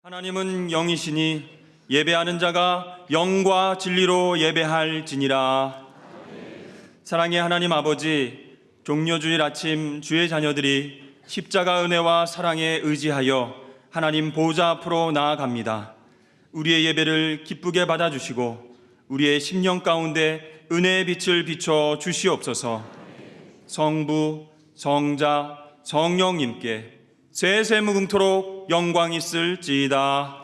하나님은 영이시니 예배하는 자가 영과 진리로 예배할지니라. 사랑의 하나님 아버지, 종려주일 아침 주의 자녀들이 십자가 은혜와 사랑에 의지하여 하나님 보좌 앞으로 나아갑니다. 우리의 예배를 기쁘게 받아주시고 우리의 심령 가운데 은혜의 빛을 비춰 주시옵소서. 성부, 성자, 성령님께 세세무궁토록 영광이 있을지이다.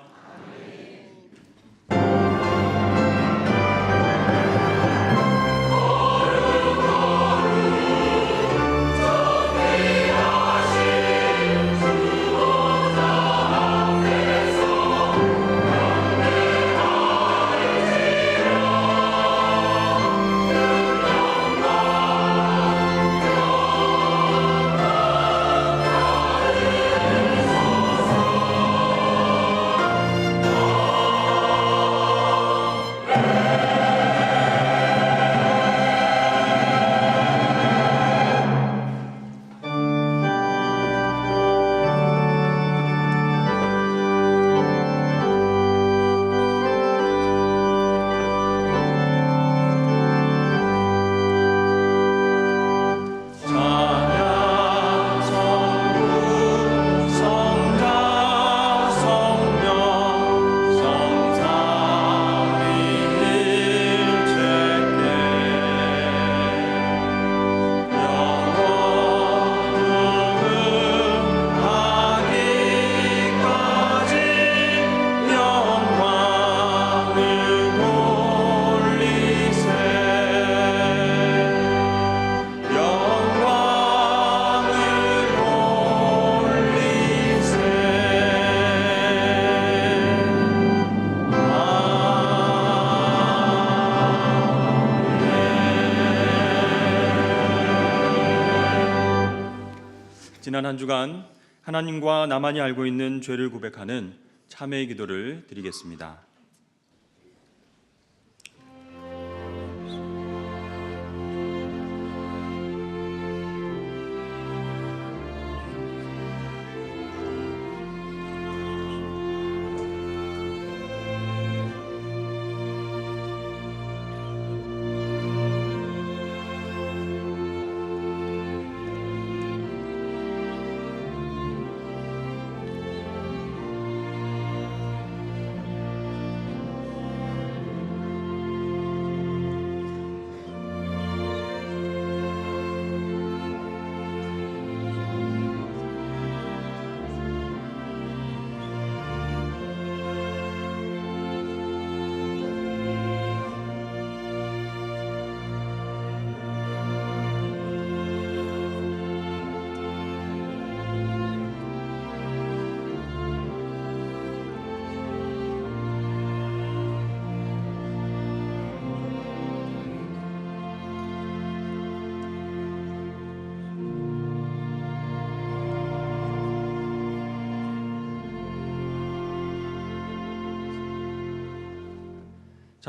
지난 한 주간 하나님과 나만이 알고 있는 죄를 고백하는 참회의 기도를 드리겠습니다.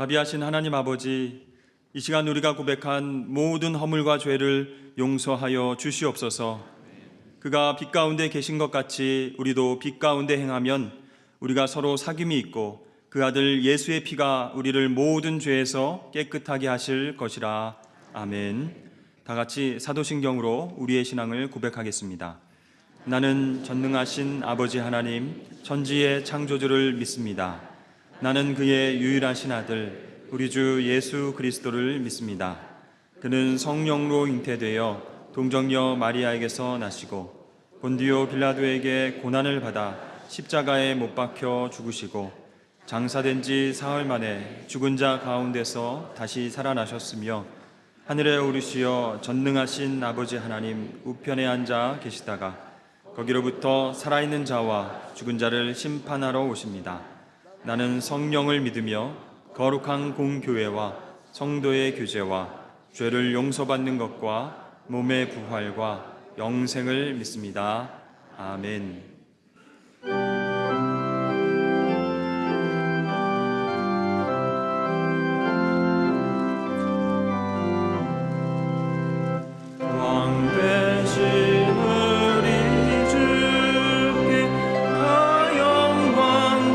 자비하신 하나님 아버지, 이 시간 우리가 고백한 모든 허물과 죄를 용서하여 주시옵소서. 그가 빛 가운데 계신 것 같이 우리도 빛 가운데 행하면 우리가 서로 사귐이 있고 그 아들 예수의 피가 우리를 모든 죄에서 깨끗하게 하실 것이라. 아멘. 다 같이 사도신경으로 우리의 신앙을 고백하겠습니다. 나는 전능하신 아버지 하나님, 천지의 창조주를 믿습니다. 나는 그의 유일하신 아들 우리 주 예수 그리스도를 믿습니다. 그는 성령으로 잉태되어 동정녀 마리아에게서 나시고 본디오 빌라도에게 고난을 받아 십자가에 못 박혀 죽으시고 장사된 지 사흘 만에 죽은 자 가운데서 다시 살아나셨으며 하늘에 오르시어 전능하신 아버지 하나님 우편에 앉아 계시다가 거기로부터 살아있는 자와 죽은 자를 심판하러 오십니다. 나는 성령을 믿으며 거룩한 공교회와 성도의 교제와 죄를 용서받는 것과 몸의 부활과 영생을 믿습니다. 아멘. 왕 되신 우리 주께 다 영광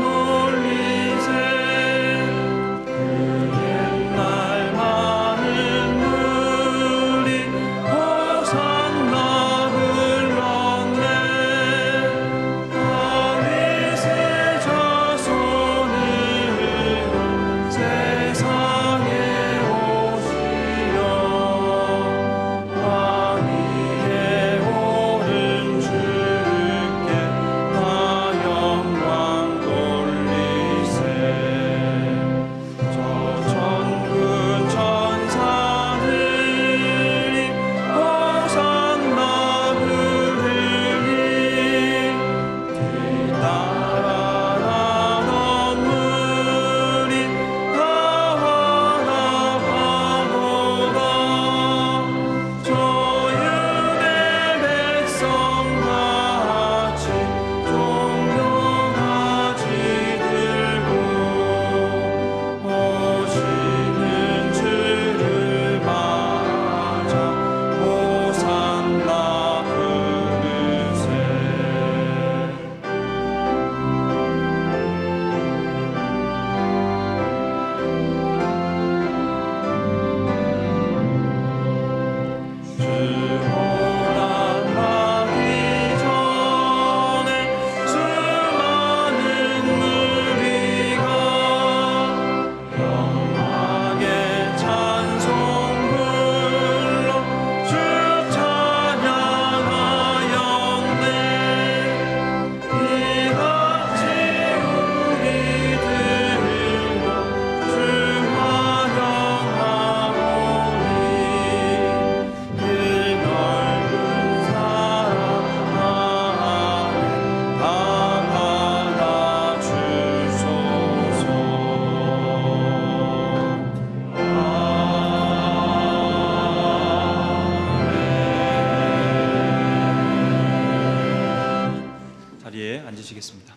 자리에 앉으시겠습니다.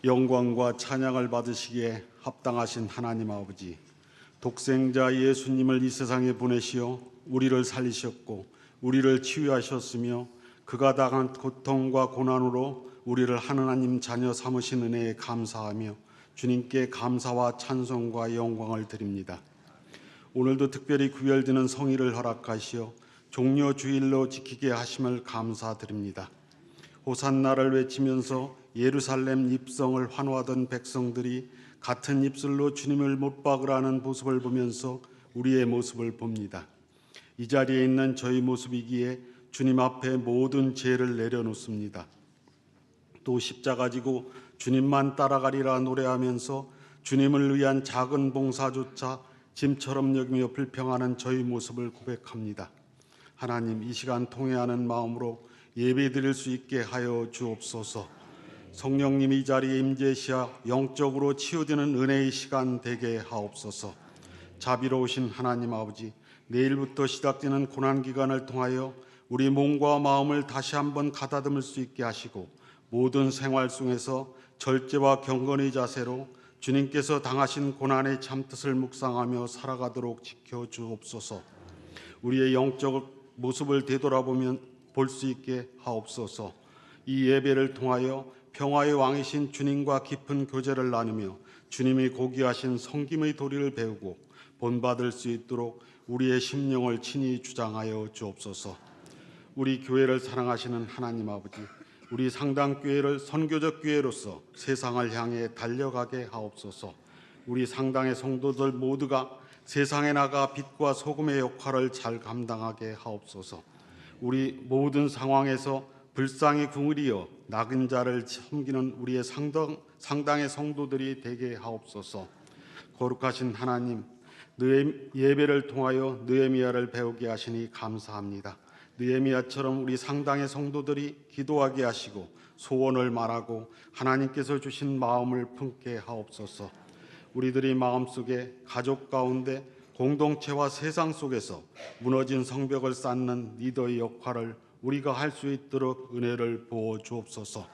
영광과 찬양을 받으시기에 합당하신 하나님 아버지, 독생자 예수님을 이 세상에 보내시어 우리를 살리셨고 우리를 치유하셨으며 그가 당한 고통과 고난으로 우리를 하나님 자녀 삼으신 은혜에 감사하며 주님께 감사와 찬송과 영광을 드립니다. 오늘도 특별히 구별되는 성일을 허락하시어 종려 주일로 지키게 하심을 감사드립니다. 호산나를 외치면서 예루살렘 입성을 환호하던 백성들이 같은 입술로 주님을 못 박으라는 모습을 보면서 우리의 모습을 봅니다. 이 자리에 있는 저희 모습이기에 주님 앞에 모든 죄를 내려놓습니다. 또 십자가 지고 주님만 따라가리라 노래하면서 주님을 위한 작은 봉사조차 짐처럼 여기며 불평하는 저희 모습을 고백합니다. 하나님, 이 시간 통회하는 마음으로 예배드릴 수 있게 하여 주옵소서. 성령님이 이 자리에 임재하시어 영적으로 치유되는 은혜의 시간 되게 하옵소서. 자비로우신 하나님 아버지, 내일부터 시작되는 고난기간을 통하여 우리 몸과 마음을 다시 한번 가다듬을 수 있게 하시고 모든 생활 속에서 절제와 경건의 자세로 주님께서 당하신 고난의 참뜻을 묵상하며 살아가도록 지켜주옵소서. 우리의 영적 모습을 되돌아보면 볼 수 있게 하옵소서. 이 예배를 통하여 평화의 왕이신 주님과 깊은 교제를 나누며 주님이 고귀하신 성김의 도리를 배우고 본받을 수 있도록 우리의 심령을 친히 주장하여 주옵소서. 우리 교회를 사랑하시는 하나님 아버지, 우리 상당교회를 선교적 교회로서 세상을 향해 달려가게 하옵소서. 우리 상당의 성도들 모두가 세상에 나가 빛과 소금의 역할을 잘 감당하게 하옵소서. 우리 모든 상황에서 불쌍히 궁을이어 낙은 자를 섬기는 우리의 상당의 성도들이 되게 하옵소서. 거룩하신 하나님, 예배를 통하여 느헤미야를 배우게 하시니 감사합니다. 느헤미야처럼 우리 상당의 성도들이 기도하게 하시고 소원을 말하고 하나님께서 주신 마음을 품게 하옵소서. 우리들이 마음속에 가족 가운데 공동체와 세상 속에서 무너진 성벽을 쌓는 리더의 역할을 우리가 할 수 있도록 은혜를 부어 주옵소서.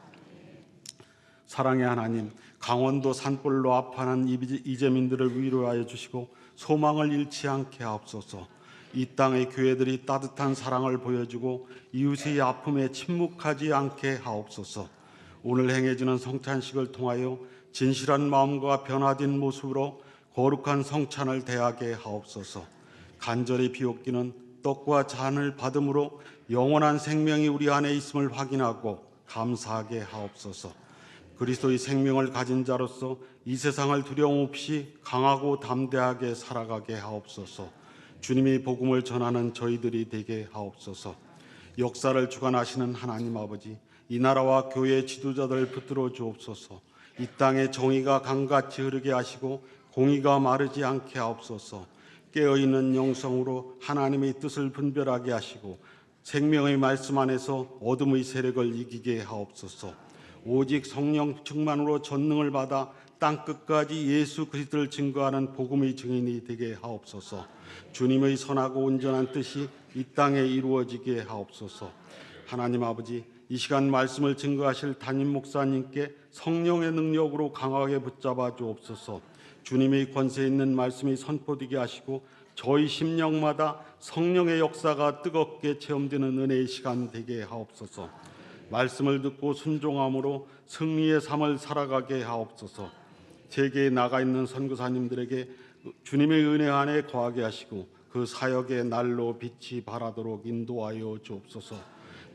사랑의 하나님, 강원도 산불로 아파하는 이재민들을 위로하여 주시고 소망을 잃지 않게 하옵소서. 이 땅의 교회들이 따뜻한 사랑을 보여주고 이웃의 아픔에 침묵하지 않게 하옵소서. 오늘 행해지는 성찬식을 통하여 진실한 마음과 변화된 모습으로 거룩한 성찬을 대하게 하옵소서. 간절히 비옥기는 떡과 잔을 받음으로 영원한 생명이 우리 안에 있음을 확인하고 감사하게 하옵소서. 그리스도의 생명을 가진 자로서 이 세상을 두려움 없이 강하고 담대하게 살아가게 하옵소서. 주님이 복음을 전하는 저희들이 되게 하옵소서. 역사를 주관하시는 하나님 아버지, 이 나라와 교회 지도자들을 붙들어 주옵소서. 이 땅에 정의가 강같이 흐르게 하시고 공의가 마르지 않게 하옵소서. 깨어있는 영성으로 하나님의 뜻을 분별하게 하시고 생명의 말씀 안에서 어둠의 세력을 이기게 하옵소서. 오직 성령 충만으로 전능을 받아 땅끝까지 예수 그리스도를 증거하는 복음의 증인이 되게 하옵소서. 주님의 선하고 온전한 뜻이 이 땅에 이루어지게 하옵소서. 하나님 아버지, 이 시간 말씀을 증거하실 담임 목사님께 성령의 능력으로 강하게 붙잡아 주옵소서. 주님의 권세 있는 말씀이 선포되게 하시고 저희 심령마다 성령의 역사가 뜨겁게 체험되는 은혜의 시간 되게 하옵소서. 말씀을 듣고 순종함으로 승리의 삶을 살아가게 하옵소서. 세계에 나가 있는 선교사님들에게 주님의 은혜 안에 거하게 하시고 그 사역의 날로 빛이 발하도록 인도하여 주옵소서.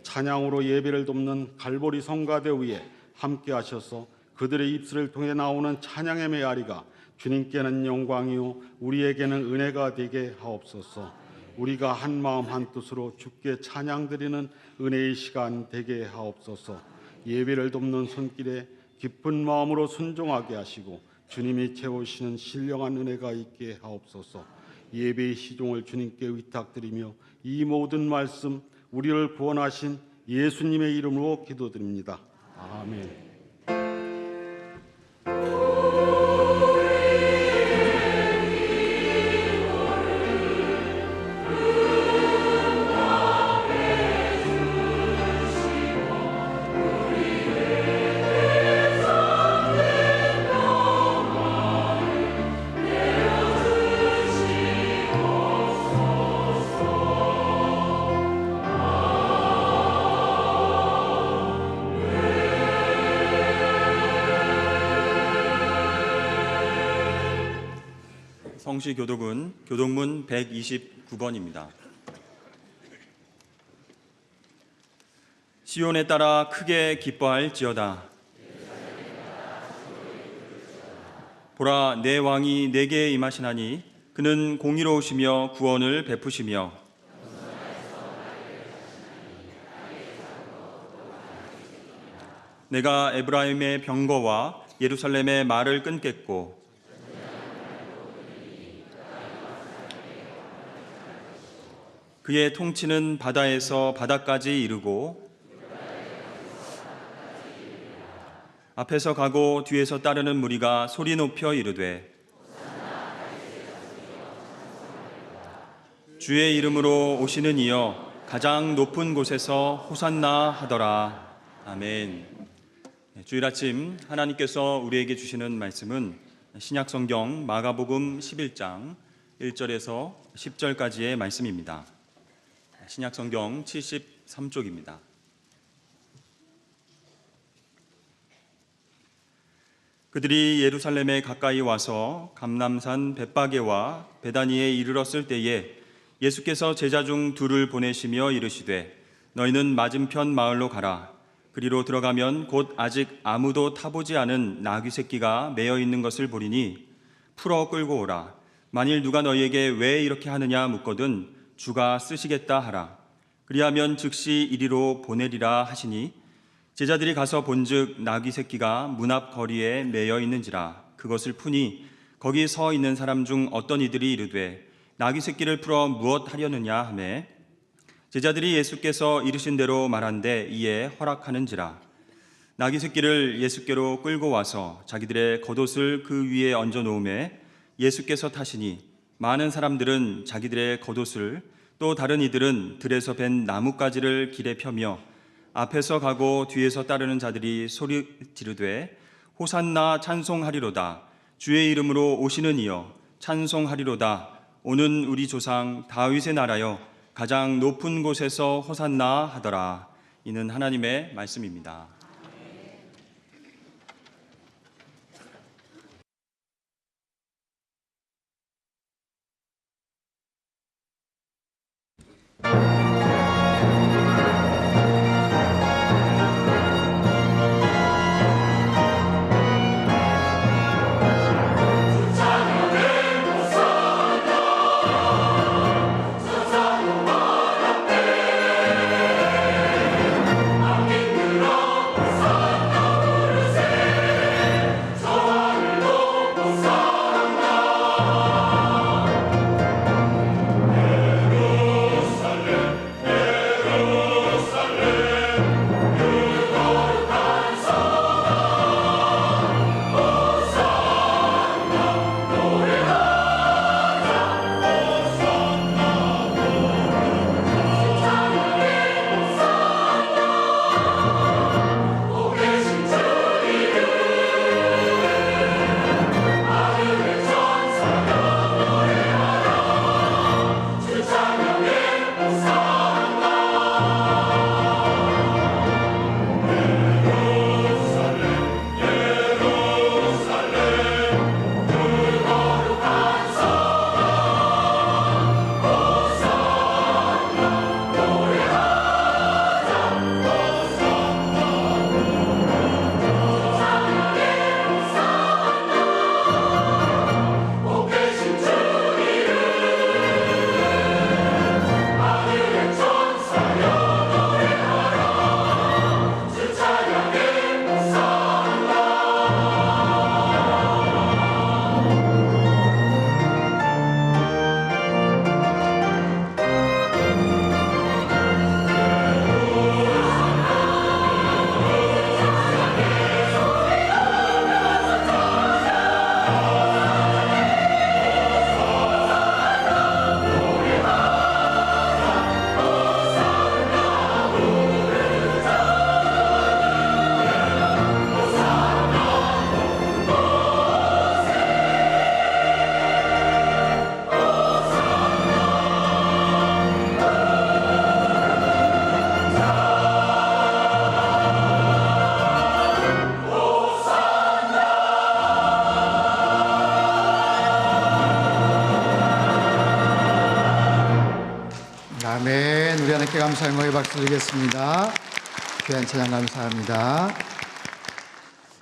찬양으로 예배를 돕는 갈보리 성가대 위에 함께 하셔서 그들의 입술을 통해 나오는 찬양의 메아리가 주님께는 영광이요 우리에게는 은혜가 되게 하옵소서. 우리가 한 마음 한 뜻으로 주께 찬양드리는 은혜의 시간 되게 하옵소서. 예배를 돕는 손길에 기쁜 마음으로 순종하게 하시고 주님이 채우시는 신령한 은혜가 있게 하옵소서. 예배의 시종을 주님께 위탁드리며 이 모든 말씀 우리를 구원하신 예수님의 이름으로 기도드립니다. 아멘. 성시교독은 교독문 129번입니다. 시온에 따라 크게 기뻐할지어다. 보라, 내 왕이 내게 임하시나니 그는 공의로우시며 구원을 베푸시며 내가 에브라임의 병거와 예루살렘의 말을 끊겠고 그의 통치는 바다에서 바다까지 이르고 앞에서 가고 뒤에서 따르는 무리가 소리 높여 이르되 주의 이름으로 오시는 이여 가장 높은 곳에서 호산나 하더라. 아멘. 주일 아침 하나님께서 우리에게 주시는 말씀은 신약성경 마가복음 11장 1절에서 10절까지의 말씀입니다. 신약성경 73쪽입니다. 그들이 예루살렘에 가까이 와서 감람산 벳바게와 베다니에 이르렀을 때에 예수께서 제자 중 둘을 보내시며 이르시되 너희는 맞은편 마을로 가라. 그리로 들어가면 곧 아직 아무도 타보지 않은 나귀 새끼가 매어 있는 것을 보리니 풀어 끌고 오라. 만일 누가 너희에게 왜 이렇게 하느냐 묻거든 주가 쓰시겠다 하라. 그리하면 즉시 이리로 보내리라 하시니 제자들이 가서 본즉 나귀 새끼가 문 앞 거리에 매여 있는지라. 그것을 푸니 거기 서 있는 사람 중 어떤 이들이 이르되 나귀 새끼를 풀어 무엇 하려느냐 하매 제자들이 예수께서 이르신 대로 말한데 이에 허락하는지라. 나귀 새끼를 예수께로 끌고 와서 자기들의 겉옷을 그 위에 얹어 놓음에 예수께서 타시니 많은 사람들은 자기들의 겉옷을 또 다른 이들은 들에서 벤 나뭇가지를 길에 펴며 앞에서 가고 뒤에서 따르는 자들이 소리 지르되 호산나 찬송하리로다. 주의 이름으로 오시는 이여 찬송하리로다. 오는 우리 조상 다윗의 나라여 가장 높은 곳에서 호산나 하더라. 이는 하나님의 말씀입니다. 아멘. 우리 하나님께 감사의 모의 박수 드리겠습니다. 귀한 찬양 감사합니다.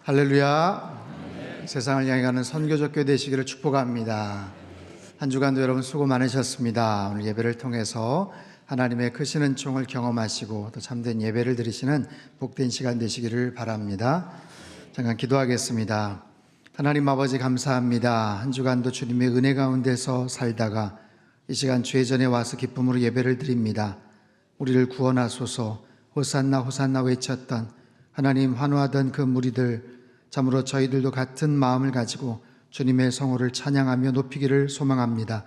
할렐루야. 세상을 향해 가는 선교적 교회 되시기를 축복합니다. 한 주간도 여러분 수고 많으셨습니다. 오늘 예배를 통해서 하나님의 크신 은총을 경험하시고 또 참된 예배를 드리시는 복된 시간 되시기를 바랍니다. 잠깐 기도하겠습니다. 하나님 아버지 감사합니다. 한 주간도 주님의 은혜 가운데서 살다가 이 시간 주의 전에 와서 기쁨으로 예배를 드립니다. 우리를 구원하소서. 호산나 호산나 외쳤던 하나님 환호하던 그 무리들, 참으로 저희들도 같은 마음을 가지고 주님의 성호를 찬양하며 높이기를 소망합니다.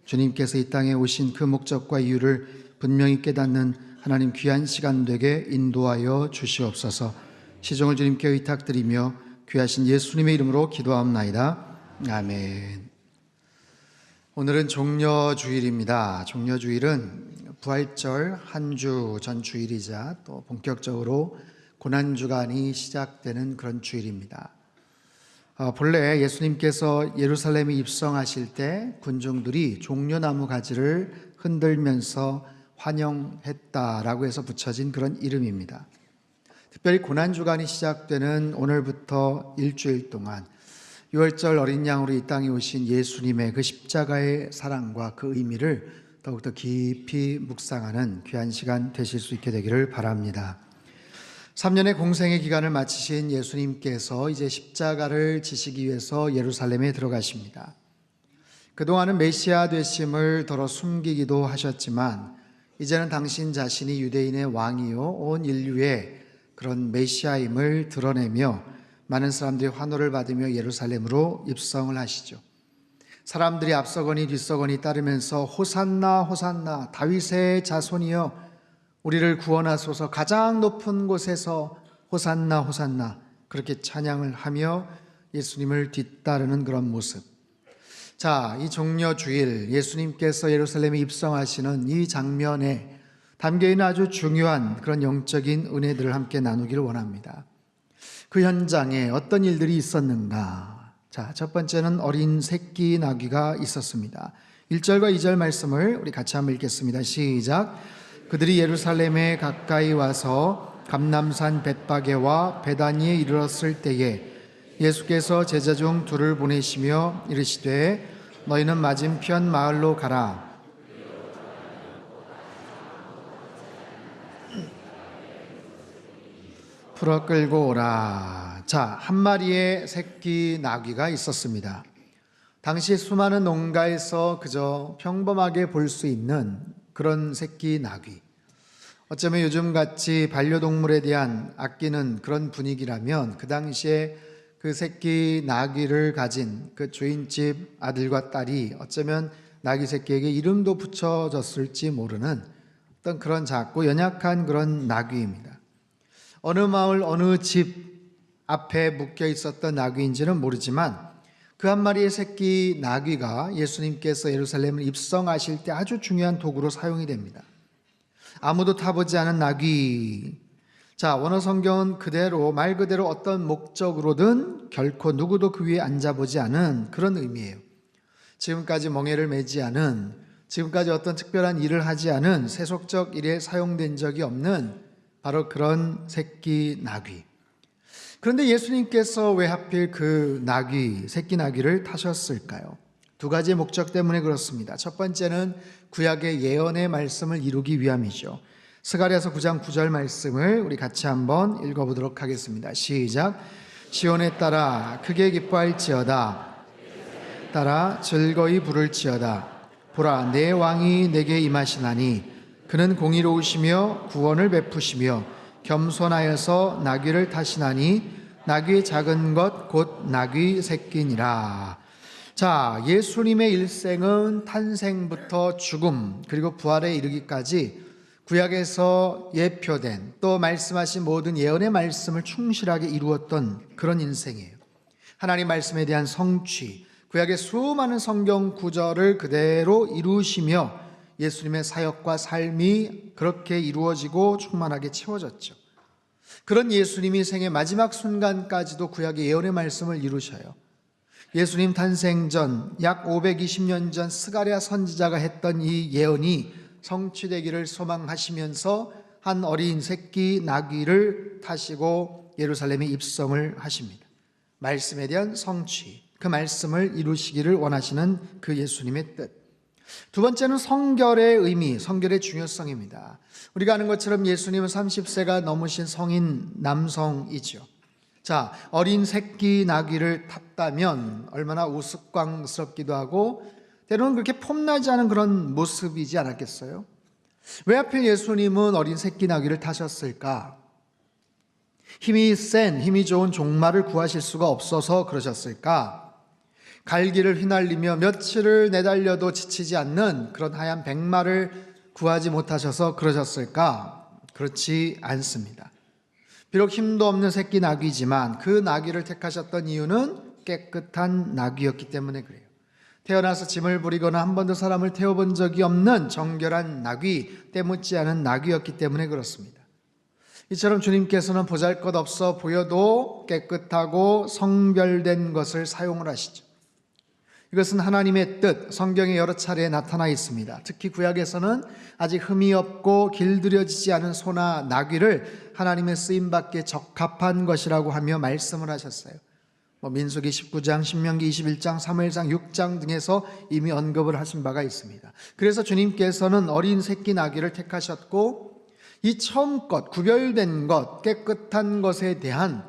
주님께서 이 땅에 오신 그 목적과 이유를 분명히 깨닫는 하나님 귀한 시간 되게 인도하여 주시옵소서. 시종을 주님께 의탁드리며 귀하신 예수님의 이름으로 기도하옵나이다. 아멘. 오늘은 종려주일입니다. 종려주일은 부활절 한 주 전 주일이자 또 본격적으로 고난주간이 시작되는 그런 주일입니다. 본래 예수님께서 예루살렘에 입성하실 때 군중들이 종려나무 가지를 흔들면서 환영했다라고 해서 붙여진 그런 이름입니다. 특별히 고난주간이 시작되는 오늘부터 일주일 동안 유월절 어린 양으로 이 땅에 오신 예수님의 그 십자가의 사랑과 그 의미를 더욱더 깊이 묵상하는 귀한 시간 되실 수 있게 되기를 바랍니다. 3년의 공생의 기간을 마치신 예수님께서 이제 십자가를 지시기 위해서 예루살렘에 들어가십니다. 그동안은 메시아 되심을 더러 숨기기도 하셨지만 이제는 당신 자신이 유대인의 왕이요 온 인류의 그런 메시아임을 드러내며 많은 사람들이 환호를 받으며 예루살렘으로 입성을 하시죠. 사람들이 앞서거니 뒤서거니 따르면서 호산나 호산나 다윗의 자손이여 우리를 구원하소서, 가장 높은 곳에서 호산나 호산나 그렇게 찬양을 하며 예수님을 뒤따르는 그런 모습. 자, 이 종려주일 예수님께서 예루살렘에 입성하시는 이 장면에 담겨있는 아주 중요한 그런 영적인 은혜들을 함께 나누기를 원합니다. 그 현장에 어떤 일들이 있었는가? 자, 첫 번째는 어린 새끼 나귀가 있었습니다. 1절과 2절 말씀을 우리 같이 한번 읽겠습니다. 시작. 그들이 예루살렘에 가까이 와서 감람산 벳바게와 베다니에 이르렀을 때에 예수께서 제자 중 둘을 보내시며 이르시되 너희는 맞은편 마을로 가라. 풀어 끌고 오라. 자, 한 마리의 새끼 나귀가 있었습니다. 당시 수많은 농가에서 그저 평범하게 볼 수 있는 그런 새끼 나귀. 어쩌면 요즘같이 반려동물에 대한 아끼는 그런 분위기라면 그 당시에 그 새끼 나귀를 가진 그 주인집 아들과 딸이 어쩌면 나귀 새끼에게 이름도 붙여졌을지 모르는 어떤 그런 작고 연약한 그런 나귀입니다. 어느 마을 어느 집 앞에 묶여 있었던 나귀인지는 모르지만 그 한 마리의 새끼 나귀가 예수님께서 예루살렘을 입성하실 때 아주 중요한 도구로 사용이 됩니다. 아무도 타보지 않은 나귀. 자, 원어 성경은 그대로 말 그대로 어떤 목적으로든 결코 누구도 그 위에 앉아보지 않은 그런 의미예요. 지금까지 멍에를 매지 않은, 지금까지 어떤 특별한 일을 하지 않은, 세속적 일에 사용된 적이 없는 바로 그런 새끼 나귀. 그런데 예수님께서 왜 하필 그 나귀, 새끼 나귀를 타셨을까요? 두 가지의 목적 때문에 그렇습니다. 첫 번째는 구약의 예언의 말씀을 이루기 위함이죠. 스가랴서 9장 9절 말씀을 우리 같이 한번 읽어보도록 하겠습니다. 시작. 시온에 따라 크게 기뻐할지어다. 따라 즐거이 부를지어다. 보라, 내 왕이 내게 임하시나니 그는 공의로우시며 구원을 베푸시며 겸손하여서 나귀를 타시나니 나귀의 작은 것 곧 나귀 새끼니라. 자, 예수님의 일생은 탄생부터 죽음 그리고 부활에 이르기까지 구약에서 예표된 또 말씀하신 모든 예언의 말씀을 충실하게 이루었던 그런 인생이에요. 하나님 말씀에 대한 성취, 구약의 수많은 성경 구절을 그대로 이루시며 예수님의 사역과 삶이 그렇게 이루어지고 충만하게 채워졌죠. 그런 예수님이 생의 마지막 순간까지도 구약의 예언의 말씀을 이루셔요. 예수님 탄생 전 약 520년 전 스가랴 선지자가 했던 이 예언이 성취되기를 소망하시면서 한 어린 새끼 나귀를 타시고 예루살렘에 입성을 하십니다. 말씀에 대한 성취, 그 말씀을 이루시기를 원하시는 그 예수님의 뜻. 두 번째는 성결의 의미, 성결의 중요성입니다. 우리가 아는 것처럼 예수님은 30세가 넘으신 성인 남성이죠. 자, 어린 새끼 나귀를 탔다면 얼마나 우스꽝스럽기도 하고 때로는 그렇게 폼나지 않은 그런 모습이지 않았겠어요? 왜 하필 예수님은 어린 새끼 나귀를 타셨을까? 힘이 센, 힘이 좋은 종말을 구하실 수가 없어서 그러셨을까? 갈기를 휘날리며 며칠을 내달려도 지치지 않는 그런 하얀 백마를 구하지 못하셔서 그러셨을까? 그렇지 않습니다. 비록 힘도 없는 새끼 나귀지만 그 나귀를 택하셨던 이유는 깨끗한 나귀였기 때문에 그래요. 태어나서 짐을 부리거나 한 번도 사람을 태워본 적이 없는 정결한 나귀, 때묻지 않은 나귀였기 때문에 그렇습니다. 이처럼 주님께서는 보잘것없어 보여도 깨끗하고 성별된 것을 사용을 하시죠. 이것은 하나님의 뜻, 성경에 여러 차례 나타나 있습니다. 특히 구약에서는 아직 흠이 없고 길들여지지 않은 소나 나귀를 하나님의 쓰임받기에 적합한 것이라고 하며 말씀을 하셨어요. 민수기 19장, 신명기 21장, 사무엘상 6장 등에서 이미 언급을 하신 바가 있습니다. 그래서 주님께서는 어린 새끼 나귀를 택하셨고 이 처음 것, 구별된 것, 깨끗한 것에 대한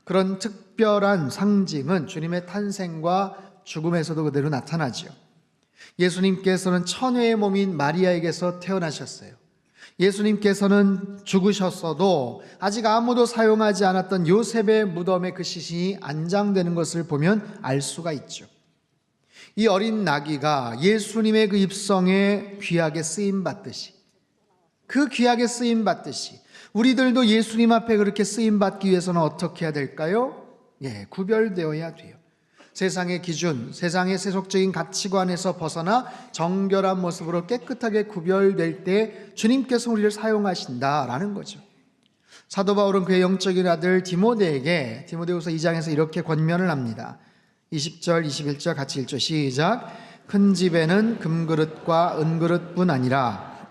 그런 특별한 상징은 주님의 탄생과 죽음에서도 그대로 나타나죠. 예수님께서는 천회의 몸인 마리아에게서 태어나셨어요. 예수님께서는 죽으셨어도 아직 아무도 사용하지 않았던 요셉의 무덤에 그 시신이 안장되는 것을 보면 알 수가 있죠. 이 어린 나귀가 예수님의 그 입성에 귀하게 쓰임받듯이, 그 귀하게 쓰임받듯이 우리들도 예수님 앞에 그렇게 쓰임받기 위해서는 어떻게 해야 될까요? 구별되어야 돼요. 세상의 기준, 세상의 세속적인 가치관에서 벗어나 정결한 모습으로 깨끗하게 구별될 때 주님께서 우리를 사용하신다라는 거죠. 사도 바울은 그의 영적인 아들 디모데에게 디모데후서 2장에서 이렇게 권면을 합니다. 20절, 21절 같이 읽죠. 시작. 큰 집에는 금그릇과 은그릇뿐 아니라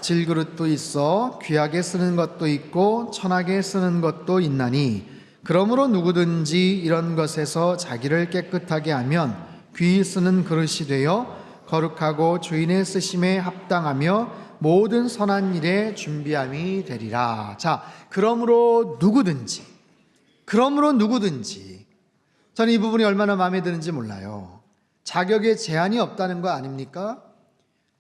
질그릇도 있어 귀하게 쓰는 것도 있고 천하게 쓰는 것도 있나니 그러므로 누구든지 이런 것에서 자기를 깨끗하게 하면 귀히 쓰는 그릇이 되어 거룩하고 주인의 쓰심에 합당하며 모든 선한 일에 준비함이 되리라. 자, 그러므로 누구든지 저는 이 부분이 얼마나 마음에 드는지 몰라요. 자격에 제한이 없다는 거 아닙니까?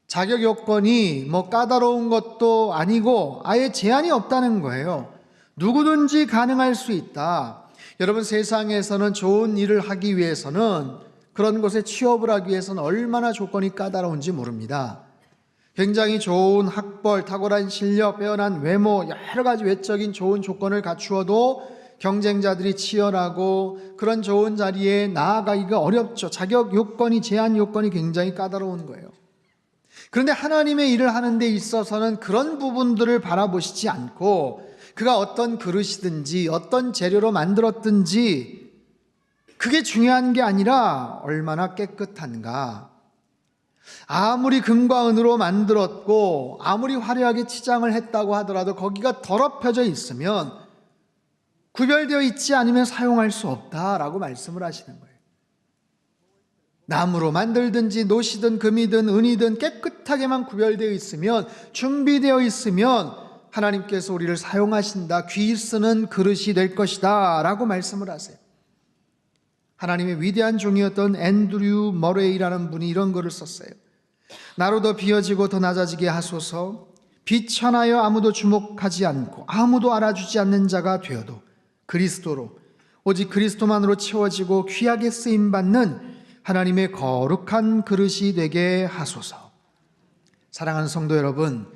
자격 요건이 까다로운 것도 아니고 아예 제한이 없다는 거예요. 누구든지 가능할 수 있다. 여러분, 세상에서는 좋은 일을 하기 위해서는, 그런 곳에 취업을 하기 위해서는 얼마나 조건이 까다로운지 모릅니다. 굉장히 좋은 학벌, 탁월한 실력, 빼어난 외모, 여러 가지 외적인 좋은 조건을 갖추어도 경쟁자들이 치열하고 그런 좋은 자리에 나아가기가 어렵죠. 자격 요건이, 제한 요건이 굉장히 까다로운 거예요. 그런데 하나님의 일을 하는 데 있어서는 그런 부분들을 바라보시지 않고 그가 어떤 그릇이든지 어떤 재료로 만들었든지 그게 중요한 게 아니라 얼마나 깨끗한가. 아무리 금과 은으로 만들었고 아무리 화려하게 치장을 했다고 하더라도 거기가 더럽혀져 있으면, 구별되어 있지 않으면 사용할 수 없다라고 말씀을 하시는 거예요. 나무로 만들든지 노시든 금이든 은이든 깨끗하게만 구별되어 있으면, 준비되어 있으면 하나님께서 우리를 사용하신다, 귀히 쓰는 그릇이 될 것이다 라고 말씀을 하세요. 하나님의 위대한 종이었던 앤드류 머레이라는 분이 이런 글을 썼어요. 나로 더 비어지고 더 낮아지게 하소서. 비천하여 아무도 주목하지 않고 아무도 알아주지 않는 자가 되어도 그리스도로, 오직 그리스도만으로 채워지고 귀하게 쓰임받는 하나님의 거룩한 그릇이 되게 하소서. 사랑하는 성도 여러분,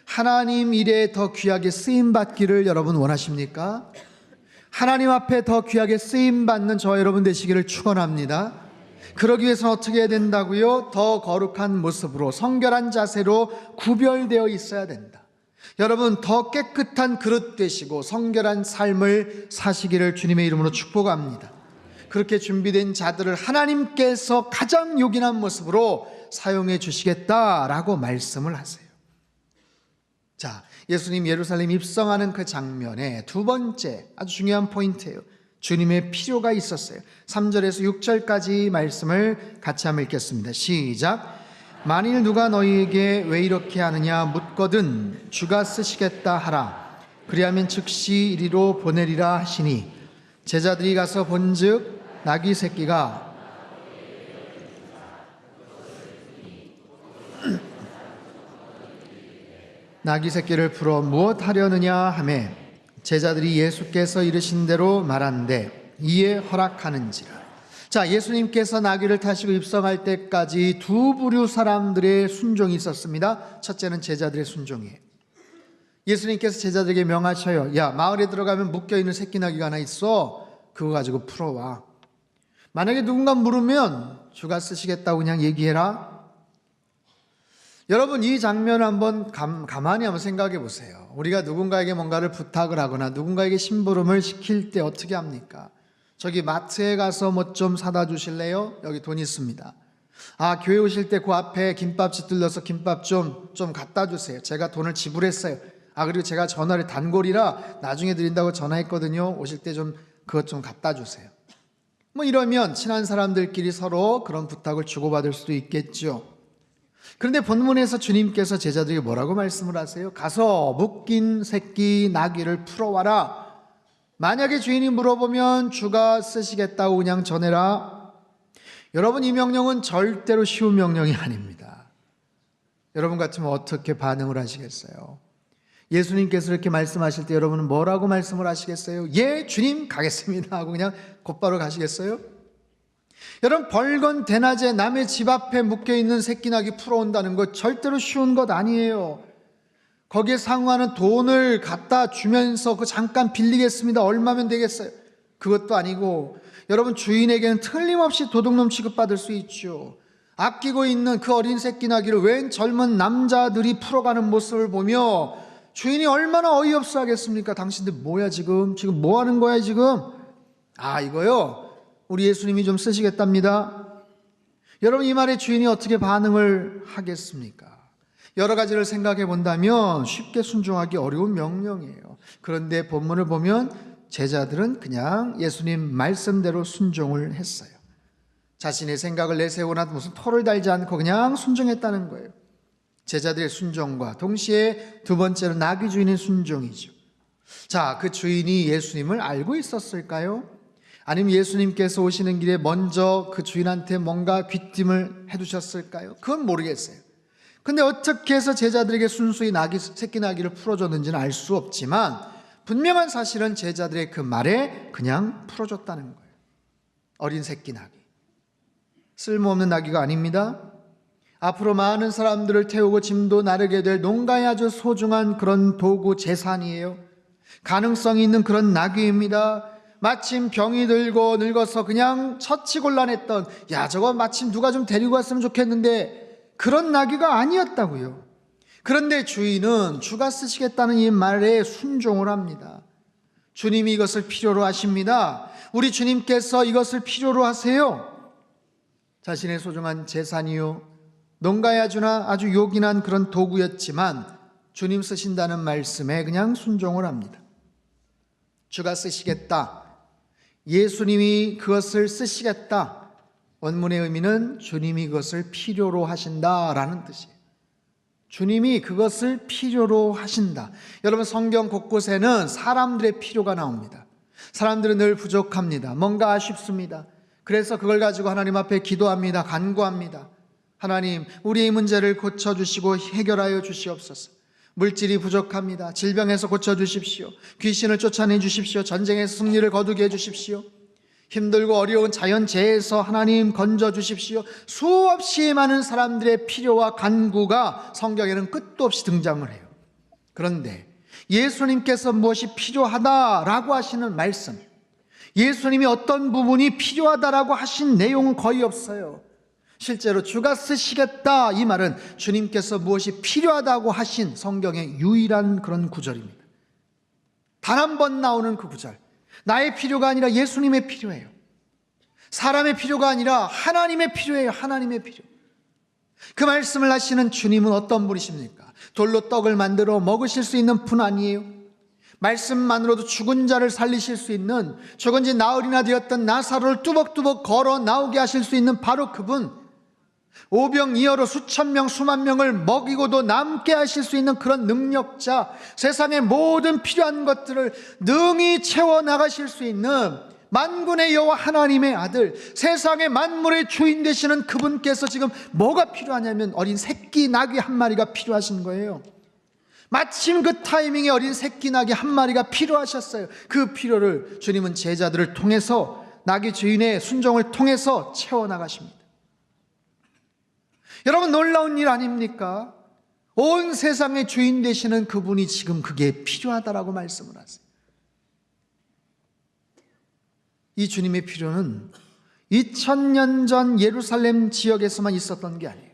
하나님 일에 더 귀하게 쓰임받기를 여러분 원하십니까? 하나님 앞에 더 귀하게 쓰임받는 저와 여러분 되시기를 축원합니다. 그러기 위해서는 어떻게 해야 된다고요? 더 거룩한 모습으로, 성결한 자세로 구별되어 있어야 된다. 여러분, 더 깨끗한 그릇 되시고 성결한 삶을 사시기를 주님의 이름으로 축복합니다. 그렇게 준비된 자들을 하나님께서 가장 요긴한 모습으로 사용해 주시겠다라고 말씀을 하세요. 자, 예수님 예루살렘 입성하는 그 장면에 두 번째 아주 중요한 포인트예요. 주님의 필요가 있었어요. 3절에서 6절까지 말씀을 같이 한번 읽겠습니다. 시작. 만일 누가 너희에게 왜 이렇게 하느냐 묻거든 주가 쓰시겠다 하라. 그리하면 즉시 이리로 보내리라 하시니 제자들이 가서 본즉 나귀 새끼가 나귀 새끼를 풀어 무엇 하려느냐 하매 제자들이 예수께서 이르신 대로 말하는데 이에 허락하는지라. 자, 예수님께서 나귀를 타시고 입성할 때까지 두 부류 사람들의 순종이 있었습니다. 첫째는 제자들의 순종이에요. 예수님께서 제자들에게 명하셔요. 야, 마을에 들어가면 묶여있는 새끼 나귀가 하나 있어. 그거 가지고 풀어와. 만약에 누군가 물으면 주가 쓰시겠다고 그냥 얘기해라. 여러분, 이 장면을 한번 가만히 한번 생각해 보세요. 우리가 누군가에게 뭔가를 부탁을 하거나 누군가에게 심부름을 시킬 때 어떻게 합니까? 저기 마트에 가서 뭐 좀 사다 주실래요? 여기 돈 있습니다. 아, 교회 오실 때 그 앞에 김밥집 들러서 김밥 좀 갖다 주세요. 제가 돈을 지불했어요. 아, 그리고 제가 전화를 단골이라 나중에 드린다고 전화했거든요. 오실 때 좀 그것 좀 갖다 주세요. 뭐 이러면 친한 사람들끼리 서로 그런 부탁을 주고받을 수도 있겠죠. 그런데 본문에서 주님께서 제자들에게 뭐라고 말씀을 하세요? 가서 묶인 새끼 나귀를 풀어와라. 만약에 주인이 물어보면 주가 쓰시겠다고 그냥 전해라. 여러분, 이 명령은 절대로 쉬운 명령이 아닙니다. 여러분 같으면 어떻게 반응을 하시겠어요? 예수님께서 이렇게 말씀하실 때 여러분은 뭐라고 말씀을 하시겠어요? 예, 주님 가겠습니다 하고 그냥 곧바로 가시겠어요? 여러분, 벌건 대낮에 남의 집 앞에 묶여있는 새끼나귀 풀어온다는 것 절대로 쉬운 것 아니에요. 거기에 상응하는 돈을 갖다 주면서 그 잠깐 빌리겠습니다. 얼마면 되겠어요? 그것도 아니고 여러분, 주인에게는 틀림없이 도둑놈 취급받을 수 있죠. 아끼고 있는 그 어린 새끼나귀를 웬 젊은 남자들이 풀어가는 모습을 보며 주인이 얼마나 어이없어 하겠습니까? 당신들 뭐야 지금 뭐 하는 거야 지금? 아, 이거요? 우리 예수님이 좀 쓰시겠답니다. 여러분, 이 말에 주인이 어떻게 반응을 하겠습니까? 여러 가지를 생각해 본다면 쉽게 순종하기 어려운 명령이에요. 그런데 본문을 보면 제자들은 그냥 예수님 말씀대로 순종을 했어요. 자신의 생각을 내세우거나 무슨 토를 달지 않고 그냥 순종했다는 거예요. 제자들의 순종과 동시에 두 번째로 나귀 주인의 순종이죠. 자, 그 주인이 예수님을 알고 있었을까요? 아니면 예수님께서 오시는 길에 먼저 그 주인한테 뭔가 귀띔을 해두셨을까요? 그건 모르겠어요. 근데 어떻게 해서 제자들에게 순수히 새끼 나귀를 풀어줬는지는 알 수 없지만 분명한 사실은 제자들의 그 말에 그냥 풀어줬다는 거예요. 어린 새끼 나귀. 쓸모없는 나귀가 아닙니다. 앞으로 많은 사람들을 태우고 짐도 나르게 될 농가에 아주 소중한 그런 도구 재산이에요. 가능성이 있는 그런 나귀입니다. 마침 병이 들고 늙어서 그냥 처치곤란했던, 야, 저거 마침 누가 좀 데리고 왔으면 좋겠는데 그런 나귀가 아니었다고요. 그런데 주인은 주가 쓰시겠다는 이 말에 순종을 합니다. 주님이 이것을 필요로 하십니다. 우리 주님께서 이것을 필요로 하세요. 자신의 소중한 재산이요, 농가에 아주 요긴한 그런 도구였지만 주님 쓰신다는 말씀에 그냥 순종을 합니다. 주가 쓰시겠다, 예수님이 그것을 쓰시겠다, 원문의 의미는 주님이 그것을 필요로 하신다라는 뜻이에요. 주님이 그것을 필요로 하신다. 여러분, 성경 곳곳에는 사람들의 필요가 나옵니다. 사람들은 늘 부족합니다. 뭔가 아쉽습니다. 그래서 그걸 가지고 하나님 앞에 기도합니다. 간구합니다. 하나님, 우리의 문제를 고쳐주시고 해결하여 주시옵소서. 물질이 부족합니다. 질병에서 고쳐주십시오. 귀신을 쫓아내 주십시오. 전쟁에서 승리를 거두게 해주십시오. 힘들고 어려운 자연재해에서 하나님 건져주십시오. 수없이 많은 사람들의 필요와 간구가 성경에는 끝도 없이 등장을 해요. 그런데 예수님께서 무엇이 필요하다라고 하시는 말씀, 예수님이 어떤 부분이 필요하다라고 하신 내용은 거의 없어요. 실제로 주가 쓰시겠다, 이 말은 주님께서 무엇이 필요하다고 하신 성경의 유일한 그런 구절입니다. 단 한 번 나오는 그 구절. 나의 필요가 아니라 예수님의 필요해요. 사람의 필요가 아니라 하나님의 필요해요. 하나님의 필요. 그 말씀을 하시는 주님은 어떤 분이십니까? 돌로 떡을 만들어 먹으실 수 있는 분 아니에요? 말씀만으로도 죽은 자를 살리실 수 있는, 죽은 지 나흘이나 되었던 나사로를 뚜벅뚜벅 걸어 나오게 하실 수 있는 바로 그분, 오병이어로 수천 명 수만 명을 먹이고도 남게 하실 수 있는 그런 능력자, 세상의 모든 필요한 것들을 능히 채워나가실 수 있는 만군의 여호와 하나님의 아들, 세상의 만물의 주인 되시는 그분께서 지금 뭐가 필요하냐면 어린 새끼 나귀 한 마리가 필요하신 거예요. 마침 그 타이밍에 어린 새끼 나귀 한 마리가 필요하셨어요. 그 필요를 주님은 제자들을 통해서, 나귀 주인의 순종을 통해서 채워나가십니다. 여러분, 놀라운 일 아닙니까? 온 세상의 주인 되시는 그분이 지금 그게 필요하다라고 말씀을 하세요. 이 주님의 필요는 2000년 전 예루살렘 지역에서만 있었던 게 아니에요.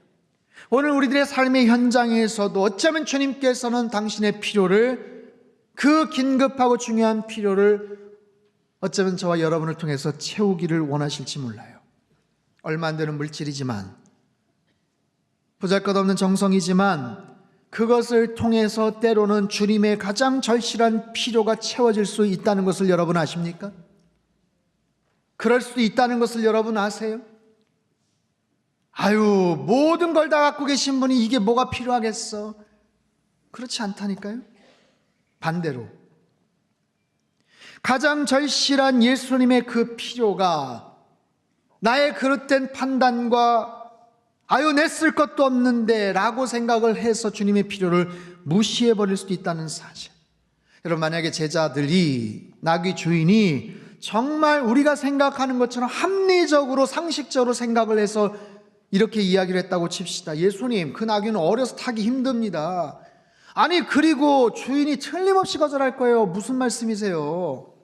오늘 우리들의 삶의 현장에서도 어쩌면 주님께서는 당신의 필요를, 그 긴급하고 중요한 필요를 어쩌면 저와 여러분을 통해서 채우기를 원하실지 몰라요. 얼마 안 되는 물질이지만, 보잘것없는 정성이지만 그것을 통해서 때로는 주님의 가장 절실한 필요가 채워질 수 있다는 것을 여러분 아십니까? 그럴 수도 있다는 것을 여러분 아세요? 아유, 모든 걸 다 갖고 계신 분이 이게 뭐가 필요하겠어? 그렇지 않다니까요. 반대로 가장 절실한 예수님의 그 필요가 나의 그릇된 판단과 아유, 내 쓸 것도 없는데 라고 생각을 해서 주님의 필요를 무시해버릴 수도 있다는 사실. 여러분, 만약에 제자들이, 나귀 주인이 정말 우리가 생각하는 것처럼 합리적으로 상식적으로 생각을 해서 이렇게 이야기를 했다고 칩시다. 예수님, 그 나귀는 어려서 타기 힘듭니다. 아니, 그리고 주인이 틀림없이 거절할 거예요. 무슨 말씀이세요?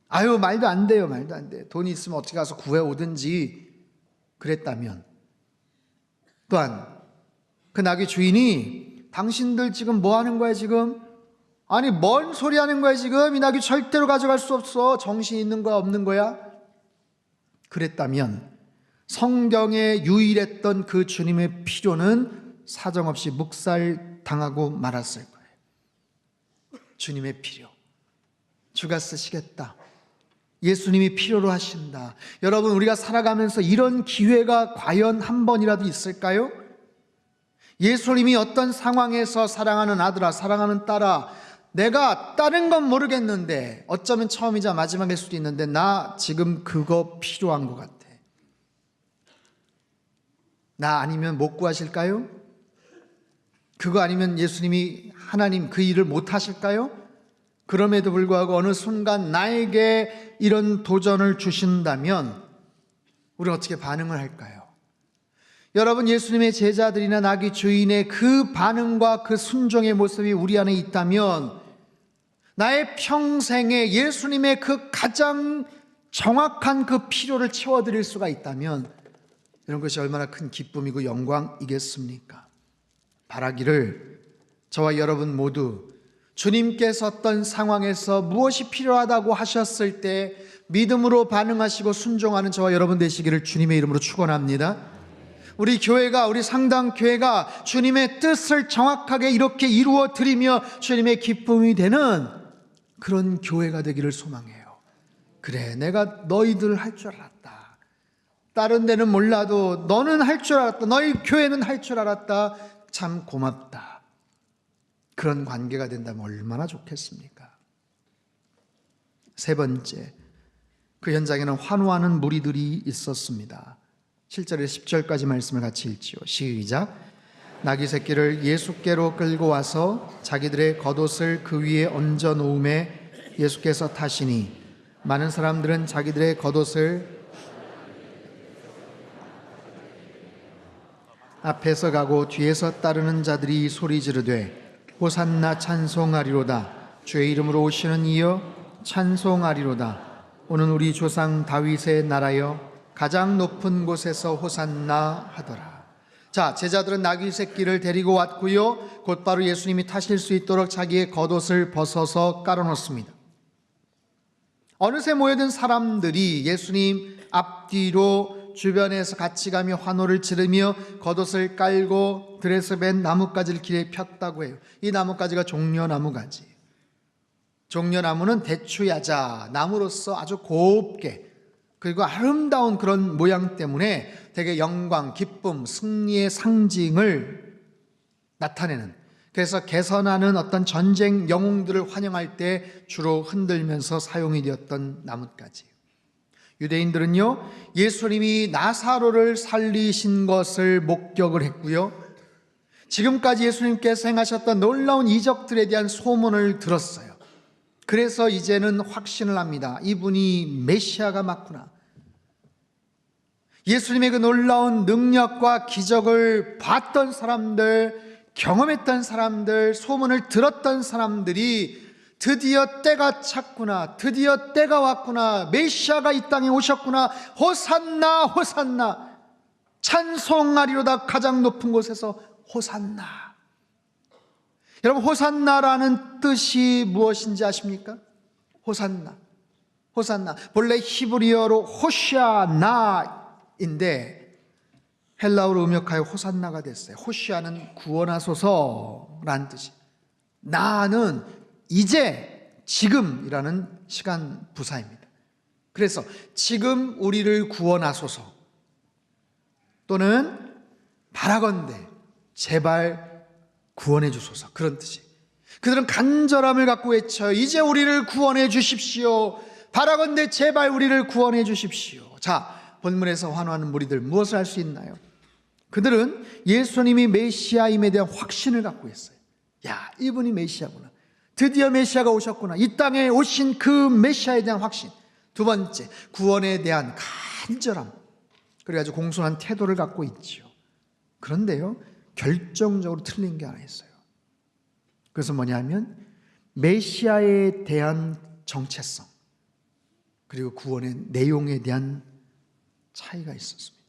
아유, 말도 안 돼요. 말도 안 돼. 돈이 있으면 어떻게 가서 구해오든지 그랬다면, 또한 그 나귀 주인이 당신들 지금 뭐 하는 거야 지금? 아니, 뭔 소리 하는 거야 지금? 이 나귀 절대로 가져갈 수 없어. 정신 있는 거야 없는 거야? 그랬다면 성경에 유일했던 그 주님의 필요는 사정없이 묵살당하고 말았을 거예요. 주님의 필요, 주가 쓰시겠다, 예수님이 필요로 하신다. 여러분, 우리가 살아가면서 이런 기회가 과연 한 번이라도 있을까요? 예수님이 어떤 상황에서 사랑하는 아들아, 사랑하는 딸아, 내가 다른 건 모르겠는데, 어쩌면 처음이자 마지막일 수도 있는데 나 지금 그거 필요한 것 같아, 나 아니면 못 구하실까요? 그거 아니면 예수님이, 하나님 그 일을 못 하실까요? 그럼에도 불구하고 어느 순간 나에게 이런 도전을 주신다면 우리는 어떻게 반응을 할까요? 여러분, 예수님의 제자들이나 나귀 주인의 그 반응과 그 순종의 모습이 우리 안에 있다면, 나의 평생에 예수님의 그 가장 정확한 그 필요를 채워드릴 수가 있다면 이런 것이 얼마나 큰 기쁨이고 영광이겠습니까? 바라기를 저와 여러분 모두 주님께서 어떤 상황에서 무엇이 필요하다고 하셨을 때 믿음으로 반응하시고 순종하는 저와 여러분 되시기를 주님의 이름으로 축원합니다. 우리 교회가, 우리 상당교회가 주님의 뜻을 정확하게 이렇게 이루어 드리며 주님의 기쁨이 되는 그런 교회가 되기를 소망해요. 그래, 내가 너희들 할 줄 알았다, 다른 데는 몰라도 너는 할 줄 알았다, 너희 교회는 할 줄 알았다, 참 고맙다, 그런 관계가 된다면 얼마나 좋겠습니까? 세 번째, 그 현장에는 환호하는 무리들이 있었습니다. 7절에서 10절까지 말씀을 같이 읽지요. 시작. 나귀 새끼를 예수께로 끌고 와서 자기들의 겉옷을 그 위에 얹어 놓음에 예수께서 타시니 많은 사람들은 자기들의 겉옷을 앞에서 가고 뒤에서 따르는 자들이 소리 지르되 호산나 찬송하리로다, 주의 이름으로 오시는 이여 찬송하리로다, 오는 우리 조상 다윗의 나라여 가장 높은 곳에서 호산나 하더라. 자, 제자들은 나귀 새끼를 데리고 왔고요, 곧바로 예수님이 타실 수 있도록 자기의 겉옷을 벗어서 깔아놓습니다. 어느새 모여든 사람들이 예수님 앞뒤로 주변에서 같이 가며 환호를 지르며 겉옷을 깔고 들에서 벤 나뭇가지를 길에 폈다고 해요. 이 나뭇가지가 종려나무가지. 종려나무는 대추야자, 나무로서 아주 곱게 그리고 아름다운 그런 모양 때문에 되게 영광, 기쁨, 승리의 상징을 나타내는, 그래서 개선하는 어떤 전쟁 영웅들을 환영할 때 주로 흔들면서 사용이 되었던 나뭇가지. 유대인들은요, 예수님이 나사로를 살리신 것을 목격을 했고요, 지금까지 예수님께서 행하셨던 놀라운 이적들에 대한 소문을 들었어요. 그래서 이제는 확신을 합니다. 이분이 메시아가 맞구나. 예수님의 그 놀라운 능력과 기적을 봤던 사람들, 경험했던 사람들, 소문을 들었던 사람들이 드디어 때가 찼구나, 드디어 때가 왔구나, 메시아가 이 땅에 오셨구나, 호산나 호산나, 찬송하리로다, 가장 높은 곳에서 호산나. 여러분, 호산나라는 뜻이 무엇인지 아십니까? 호산나, 호산나, 본래 히브리어로 호시아나인데 헬라어로 음역하여 호산나가 됐어요. 호시아는 구원하소서라는 뜻이, 나는 이제, 지금이라는 시간 부사입니다. 그래서 지금 우리를 구원하소서, 또는 바라건대 제발 구원해 주소서, 그런 뜻이. 그들은 간절함을 갖고 외쳐요. 이제 우리를 구원해 주십시오. 바라건대 제발 우리를 구원해 주십시오. 자, 본문에서 환호하는 무리들 무엇을 할 수 있나요? 그들은 예수님이 메시아임에 대한 확신을 갖고 있어요. 야, 이분이 메시아구나, 드디어 메시아가 오셨구나, 이 땅에 오신 그 메시아에 대한 확신. 두 번째, 구원에 대한 간절함, 그리고 아주 공손한 태도를 갖고 있죠. 그런데요, 결정적으로 틀린 게 하나 있어요. 그래서 뭐냐면 메시아에 대한 정체성, 그리고 구원의 내용에 대한 차이가 있었습니다.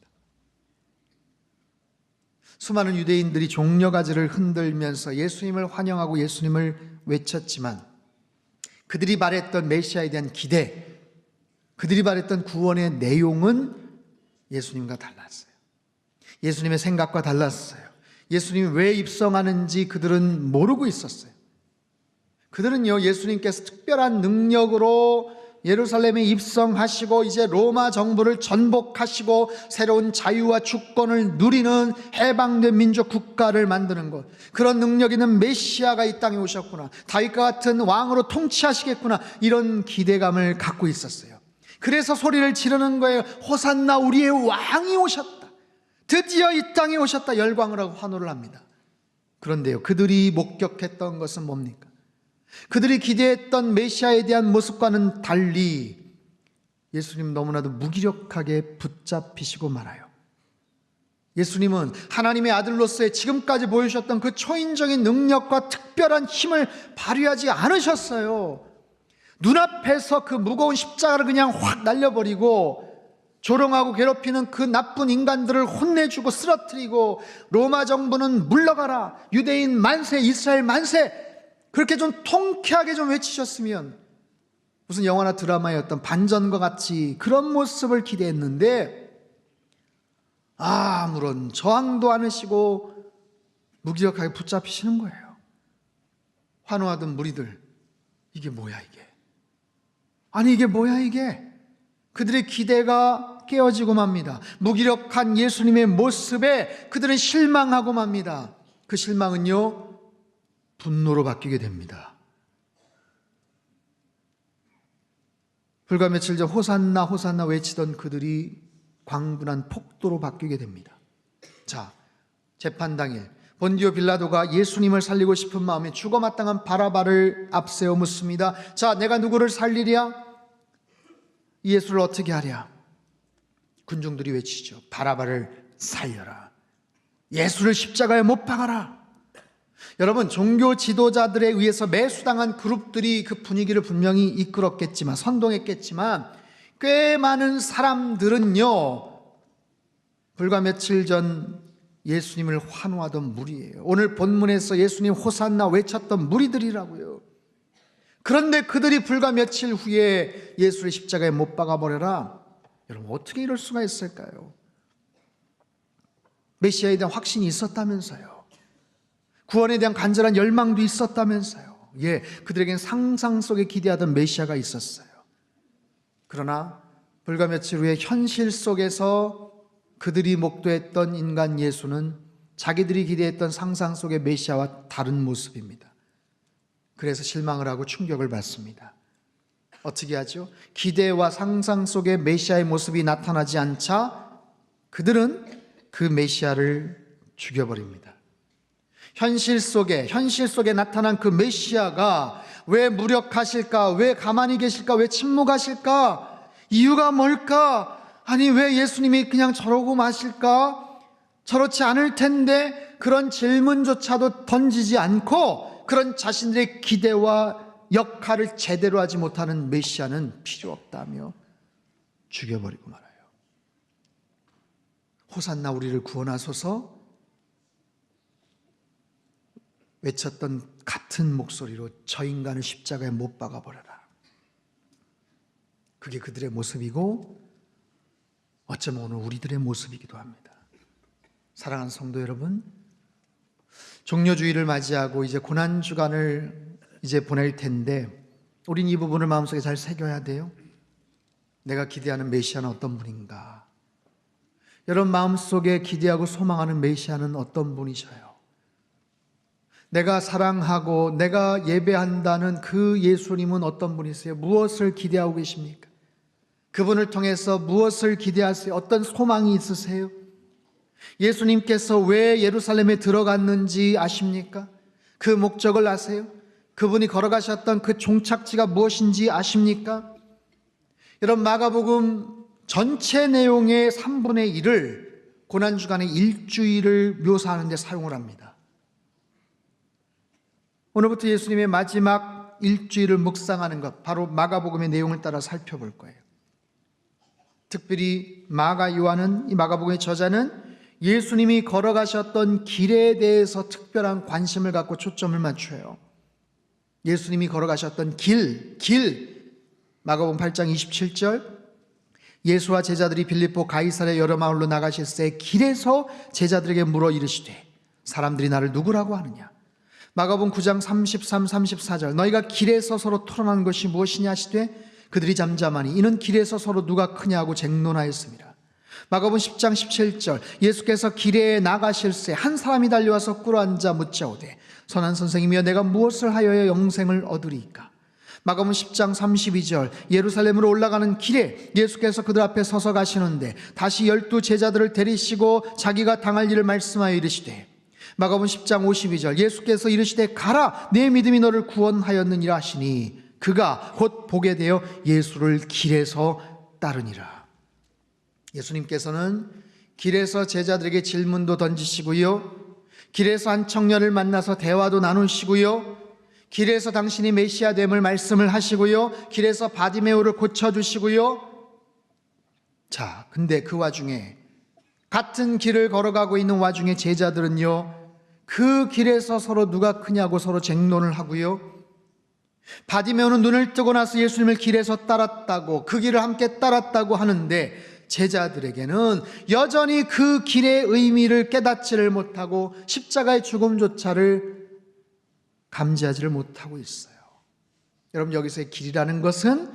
수많은 유대인들이 종려가지를 흔들면서 예수님을 환영하고 예수님을 외쳤지만, 그들이 말했던 메시아에 대한 기대, 그들이 말했던 구원의 내용은 예수님과 달랐어요. 예수님의 생각과 달랐어요. 예수님이 왜 입성하는지 그들은 모르고 있었어요. 그들은요, 예수님께서 특별한 능력으로 예루살렘에 입성하시고 이제 로마 정부를 전복하시고 새로운 자유와 주권을 누리는 해방된 민족 국가를 만드는 것, 그런 능력 있는 메시아가 이 땅에 오셨구나, 다윗과 같은 왕으로 통치하시겠구나, 이런 기대감을 갖고 있었어요. 그래서 소리를 지르는 거예요. 호산나, 우리의 왕이 오셨다, 드디어 이 땅에 오셨다, 열광을 하고 환호를 합니다. 그런데요, 그들이 목격했던 것은 뭡니까? 그들이 기대했던 메시아에 대한 모습과는 달리 예수님 너무나도 무기력하게 붙잡히시고 말아요. 예수님은 하나님의 아들로서의 지금까지 보여주셨던 그 초인적인 능력과 특별한 힘을 발휘하지 않으셨어요. 눈앞에서 그 무거운 십자가를 그냥 확 날려버리고 조롱하고 괴롭히는 그 나쁜 인간들을 혼내주고 쓰러뜨리고, 로마 정부는 물러가라, 유대인 만세, 이스라엘 만세, 그렇게 좀 통쾌하게 좀 외치셨으면 무슨 영화나 드라마의 어떤 반전과 같이 그런 모습을 기대했는데 아무런 저항도 않으시고 무기력하게 붙잡히시는 거예요. 환호하던 무리들, 이게 뭐야 이게? 아니 이게 뭐야 이게? 그들의 기대가 깨어지고 맙니다. 무기력한 예수님의 모습에 그들은 실망하고 맙니다. 그 실망은요, 분노로 바뀌게 됩니다. 불과 며칠 전 호산나 호산나 외치던 그들이 광분한 폭도로 바뀌게 됩니다. 자, 재판 당일 본디오 빌라도가 예수님을 살리고 싶은 마음에 죽어마땅한 바라바를 앞세워 묻습니다. 자, 내가 누구를 살리랴? 이 예수를 어떻게 하랴? 군중들이 외치죠. 바라바를 살려라, 예수를 십자가에 못 박아라. 여러분, 종교 지도자들에 의해서 매수당한 그룹들이 그 분위기를 분명히 이끌었겠지만, 선동했겠지만, 꽤 많은 사람들은요, 불과 며칠 전 예수님을 환호하던 무리예요. 오늘 본문에서 예수님 호산나 외쳤던 무리들이라고요. 그런데 그들이 불과 며칠 후에 예수를 십자가에 못 박아버려라, 여러분, 어떻게 이럴 수가 있을까요? 메시아에 대한 확신이 있었다면서요. 구원에 대한 간절한 열망도 있었다면서요. 예, 그들에겐 상상 속에 기대하던 메시아가 있었어요. 그러나 불과 며칠 후에 현실 속에서 그들이 목도했던 인간 예수는 자기들이 기대했던 상상 속의 메시아와 다른 모습입니다. 그래서 실망을 하고 충격을 받습니다. 어떻게 하죠? 기대와 상상 속의 메시아의 모습이 나타나지 않자 그들은 그 메시아를 죽여버립니다. 현실 속에 나타난 그 메시아가 왜 무력하실까? 왜 가만히 계실까? 왜 침묵하실까? 이유가 뭘까? 아니, 왜 예수님이 그냥 저러고 마실까? 저렇지 않을 텐데, 그런 질문조차도 던지지 않고 그런 자신들의 기대와 역할을 제대로 하지 못하는 메시아는 필요 없다며 죽여버리고 말아요. 호산나 우리를 구원하소서 외쳤던 같은 목소리로 저 인간을 십자가에 못 박아버려라. 그게 그들의 모습이고 어쩌면 오늘 우리들의 모습이기도 합니다. 사랑하는 성도 여러분, 종료주의를 맞이하고 이제 고난주간을 이제 보낼 텐데 우린 이 부분을 마음속에 잘 새겨야 돼요. 내가 기대하는 메시아는 어떤 분인가? 여러분 마음속에 기대하고 소망하는 메시아는 어떤 분이셔요? 내가 사랑하고 내가 예배한다는 그 예수님은 어떤 분이세요? 무엇을 기대하고 계십니까? 그분을 통해서 무엇을 기대하세요? 어떤 소망이 있으세요? 예수님께서 왜 예루살렘에 들어갔는지 아십니까? 그 목적을 아세요? 그분이 걸어가셨던 그 종착지가 무엇인지 아십니까? 여러분 마가복음 전체 내용의 3분의 1을 고난주간의 일주일을 묘사하는 데 사용을 합니다. 오늘부터 예수님의 마지막 일주일을 묵상하는 것, 바로 마가복음의 내용을 따라 살펴볼 거예요. 특별히 마가 요한은, 이 마가복음의 저자는 예수님이 걸어가셨던 길에 대해서 특별한 관심을 갖고 초점을 맞춰요. 예수님이 걸어가셨던 길, 마가복음 8장 27절, 예수와 제자들이 빌립보 가이사랴 여러 마을로 나가실새 길에서 제자들에게 물어 이르시되 사람들이 나를 누구라고 하느냐? 마가복음 9장 33, 34절, 너희가 길에서 서로 토론한 것이 무엇이냐 하시되 그들이 잠잠하니 이는 길에서 서로 누가 크냐고 쟁론하였습니다. 마가복음 10장 17절, 예수께서 길에 나가실새 한 사람이 달려와서 꿇어앉아 묻자오되 선한 선생님이여 내가 무엇을 하여야 영생을 얻으리이까? 마가복음 10장 32절, 예루살렘으로 올라가는 길에 예수께서 그들 앞에 서서 가시는데 다시 12 제자들을 데리시고 자기가 당할 일을 말씀하여 이르시되, 마가복음 10장 52절, 예수께서 이르시되 가라 내 믿음이 너를 구원하였느니라 하시니 그가 곧 보게 되어 예수를 길에서 따르니라. 예수님께서는 길에서 제자들에게 질문도 던지시고요, 길에서 한 청년을 만나서 대화도 나누시고요, 길에서 당신이 메시아 됨을 말씀을 하시고요, 길에서 바디메오를 고쳐주시고요. 자, 근데 그 와중에 같은 길을 걸어가고 있는 와중에 제자들은요, 그 길에서 서로 누가 크냐고 서로 쟁론을 하고요, 바디메오는 눈을 뜨고 나서 예수님을 길에서 따랐다고, 그 길을 함께 따랐다고 하는데 제자들에게는 여전히 그 길의 의미를 깨닫지를 못하고 십자가의 죽음조차를 감지하지를 못하고 있어요. 여러분 여기서의 길이라는 것은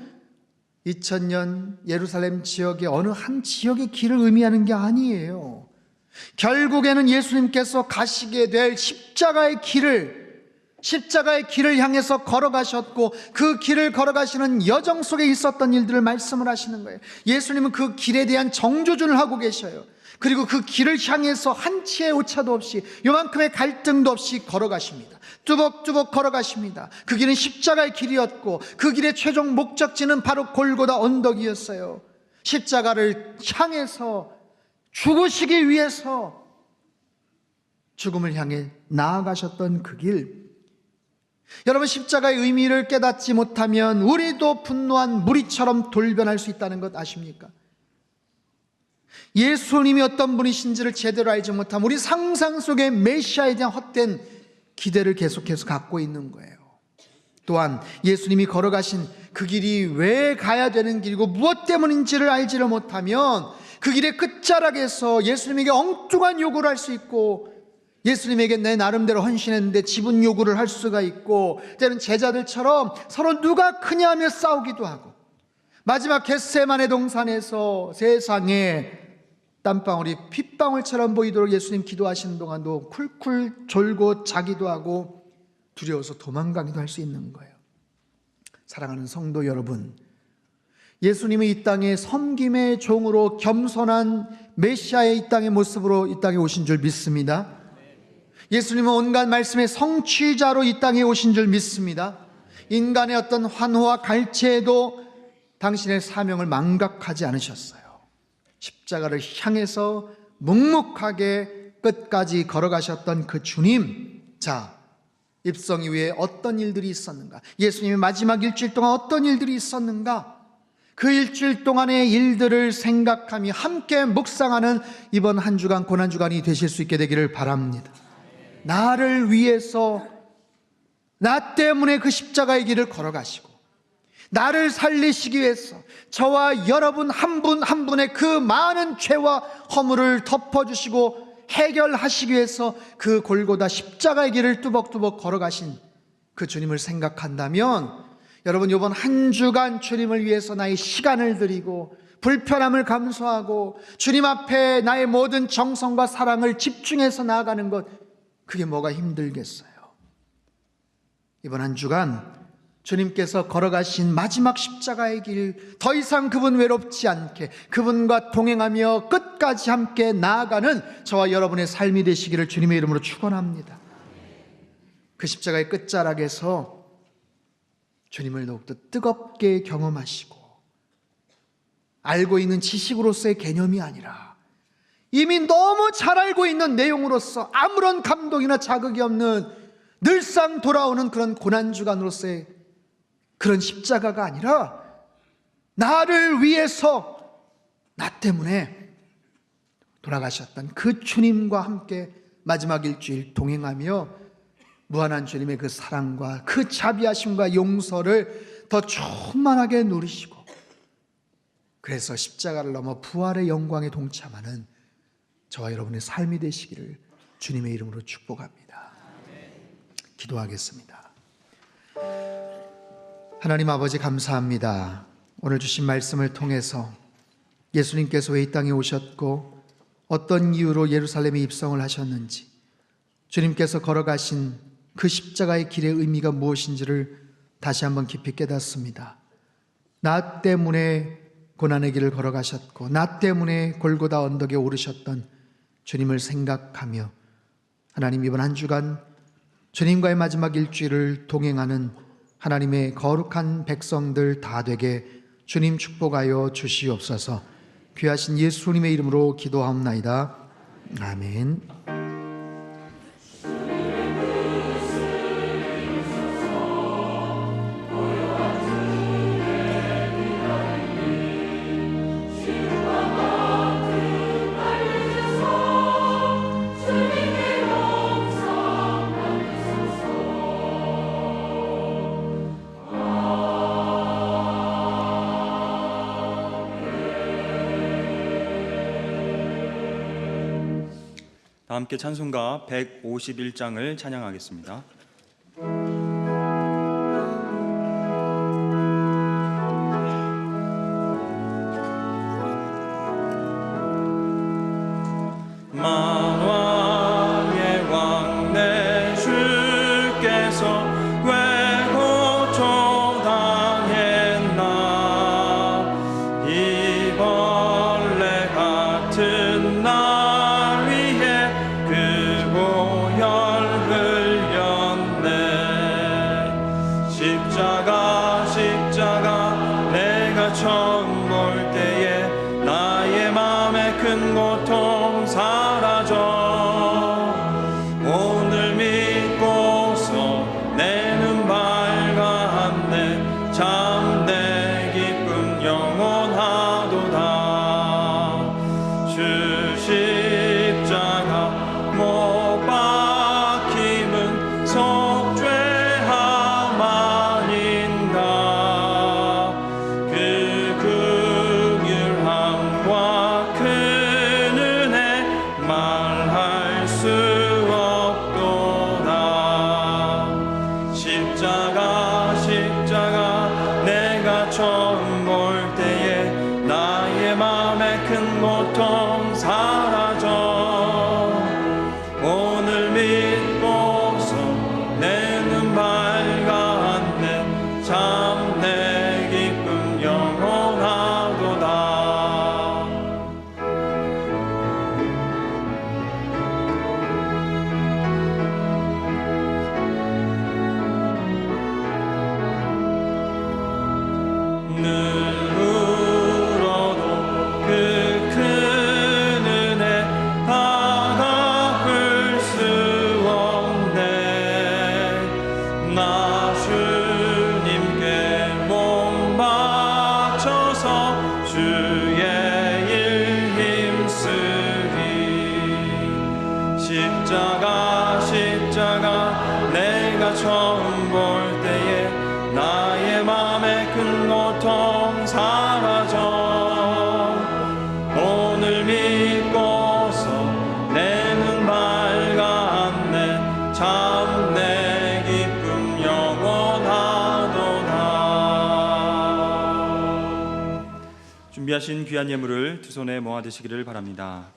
2000년 예루살렘 지역의 어느 한 지역의 길을 의미하는 게 아니에요. 결국에는 예수님께서 가시게 될 십자가의 길을 향해서 걸어가셨고 그 길을 걸어가시는 여정 속에 있었던 일들을 말씀을 하시는 거예요. 예수님은 그 길에 대한 정조준을 하고 계셔요. 그리고 그 길을 향해서 한치의 오차도 없이, 요만큼의 갈등도 없이 걸어가십니다. 뚜벅뚜벅 걸어가십니다. 그 길은 십자가의 길이었고 그 길의 최종 목적지는 바로 골고다 언덕이었어요. 십자가를 향해서 죽으시기 위해서 죽음을 향해 나아가셨던 그 길, 여러분 십자가의 의미를 깨닫지 못하면 우리도 분노한 무리처럼 돌변할 수 있다는 것 아십니까? 예수님이 어떤 분이신지를 제대로 알지 못하면 우리 상상 속의 메시아에 대한 헛된 기대를 계속해서 갖고 있는 거예요. 또한 예수님이 걸어가신 그 길이 왜 가야 되는 길이고 무엇 때문인지를 알지를 못하면 그 길의 끝자락에서 예수님에게 엉뚱한 요구를 할 수 있고, 예수님에게 내 나름대로 헌신했는데 지분 요구를 할 수가 있고, 때는 제자들처럼 서로 누가 크냐 하며 싸우기도 하고, 마지막 겟세마네 동산에서 세상에 땀방울이 핏방울처럼 보이도록 예수님 기도하시는 동안도 쿨쿨 졸고 자기도 하고 두려워서 도망가기도 할 수 있는 거예요. 사랑하는 성도 여러분, 예수님이 이 땅에 섬김의 종으로 겸손한 메시아의 이 땅의 모습으로 이 땅에 오신 줄 믿습니다. 예수님은 온갖 말씀의 성취자로 이 땅에 오신 줄 믿습니다. 인간의 어떤 환호와 갈채에도 당신의 사명을 망각하지 않으셨어요. 십자가를 향해서 묵묵하게 끝까지 걸어가셨던 그 주님, 자, 입성 이후에 어떤 일들이 있었는가? 예수님의 마지막 일주일 동안 어떤 일들이 있었는가? 그 일주일 동안의 일들을 생각하며 함께 묵상하는 이번 한 주간 고난주간이 되실 수 있게 되기를 바랍니다. 나를 위해서, 나 때문에 그 십자가의 길을 걸어가시고 나를 살리시기 위해서 저와 여러분 한 분 한 분의 그 많은 죄와 허물을 덮어주시고 해결하시기 위해서 그 골고다 십자가의 길을 뚜벅뚜벅 걸어가신 그 주님을 생각한다면, 여러분 이번 한 주간 주님을 위해서 나의 시간을 드리고 불편함을 감수하고 주님 앞에 나의 모든 정성과 사랑을 집중해서 나아가는 것, 그게 뭐가 힘들겠어요? 이번 한 주간 주님께서 걸어가신 마지막 십자가의 길, 더 이상 그분 외롭지 않게 그분과 동행하며 끝까지 함께 나아가는 저와 여러분의 삶이 되시기를 주님의 이름으로 축원합니다. 그 십자가의 끝자락에서 주님을 더욱더 뜨겁게 경험하시고, 알고 있는 지식으로서의 개념이 아니라 이미 너무 잘 알고 있는 내용으로서 아무런 감동이나 자극이 없는 늘상 돌아오는 그런 고난주간으로서의 그런 십자가가 아니라, 나를 위해서 나 때문에 돌아가셨던 그 주님과 함께 마지막 일주일 동행하며 무한한 주님의 그 사랑과 그 자비하심과 용서를 더 충만하게 누리시고, 그래서 십자가를 넘어 부활의 영광에 동참하는 저와 여러분의 삶이 되시기를 주님의 이름으로 축복합니다. 기도하겠습니다. 하나님 아버지, 감사합니다. 오늘 주신 말씀을 통해서 예수님께서 왜 이 땅에 오셨고 어떤 이유로 예루살렘에 입성을 하셨는지, 주님께서 걸어가신 그 십자가의 길의 의미가 무엇인지를 다시 한번 깊이 깨닫습니다. 나 때문에 고난의 길을 걸어가셨고 나 때문에 골고다 언덕에 오르셨던 주님을 생각하며, 하나님 이번 한 주간 주님과의 마지막 일주일을 동행하는 하나님의 거룩한 백성들 다 되게 주님 축복하여 주시옵소서. 귀하신 예수님의 이름으로 기도하옵나이다. 아멘. 다 함께 찬송가 151장을 찬양하겠습니다. 만왕의 왕 내 주께서 왜 고초당했나, 이 벌레 같은 날 위해 그 보혈 흘렸네. 십자가 내가 처음 볼 때에 나의 맘에 큰 고통 사라져. 오늘 믿고서 내 준비하신 귀한 예물을 두 손에 모아 드시기를 바랍니다.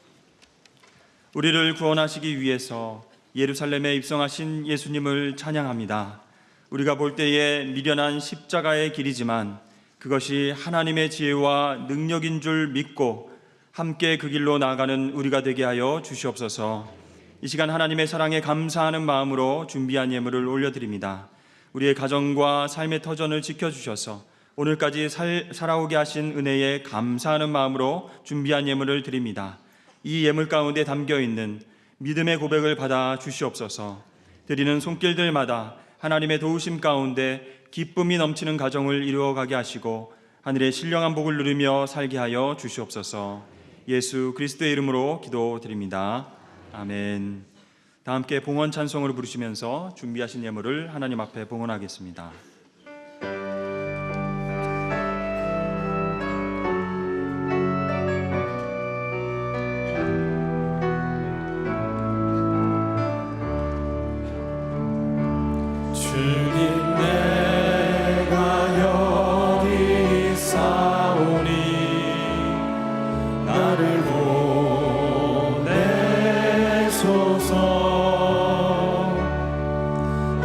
우리를 구원하시기 위해서 예루살렘에 입성하신 예수님을 찬양합니다. 우리가 볼 때에 미련한 십자가의 길이지만 그것이 하나님의 지혜와 능력인 줄 믿고 함께 그 길로 나아가는 우리가 되게 하여 주시옵소서. 이 시간 하나님의 사랑에 감사하는 마음으로 준비한 예물을 올려드립니다. 우리의 가정과 삶의 터전을 지켜주셔서 오늘까지 살아오게 하신 은혜에 감사하는 마음으로 준비한 예물을 드립니다. 이 예물 가운데 담겨있는 믿음의 고백을 받아 주시옵소서. 드리는 손길들마다 하나님의 도우심 가운데 기쁨이 넘치는 가정을 이루어가게 하시고 하늘의 신령한 복을 누리며 살게 하여 주시옵소서. 예수 그리스도의 이름으로 기도드립니다. 아멘. 다 함께 봉헌 찬송으로 부르시면서 준비하신 예물을 하나님 앞에 봉헌하겠습니다. 주님 내가 여기 있사오니 나를 보내소서.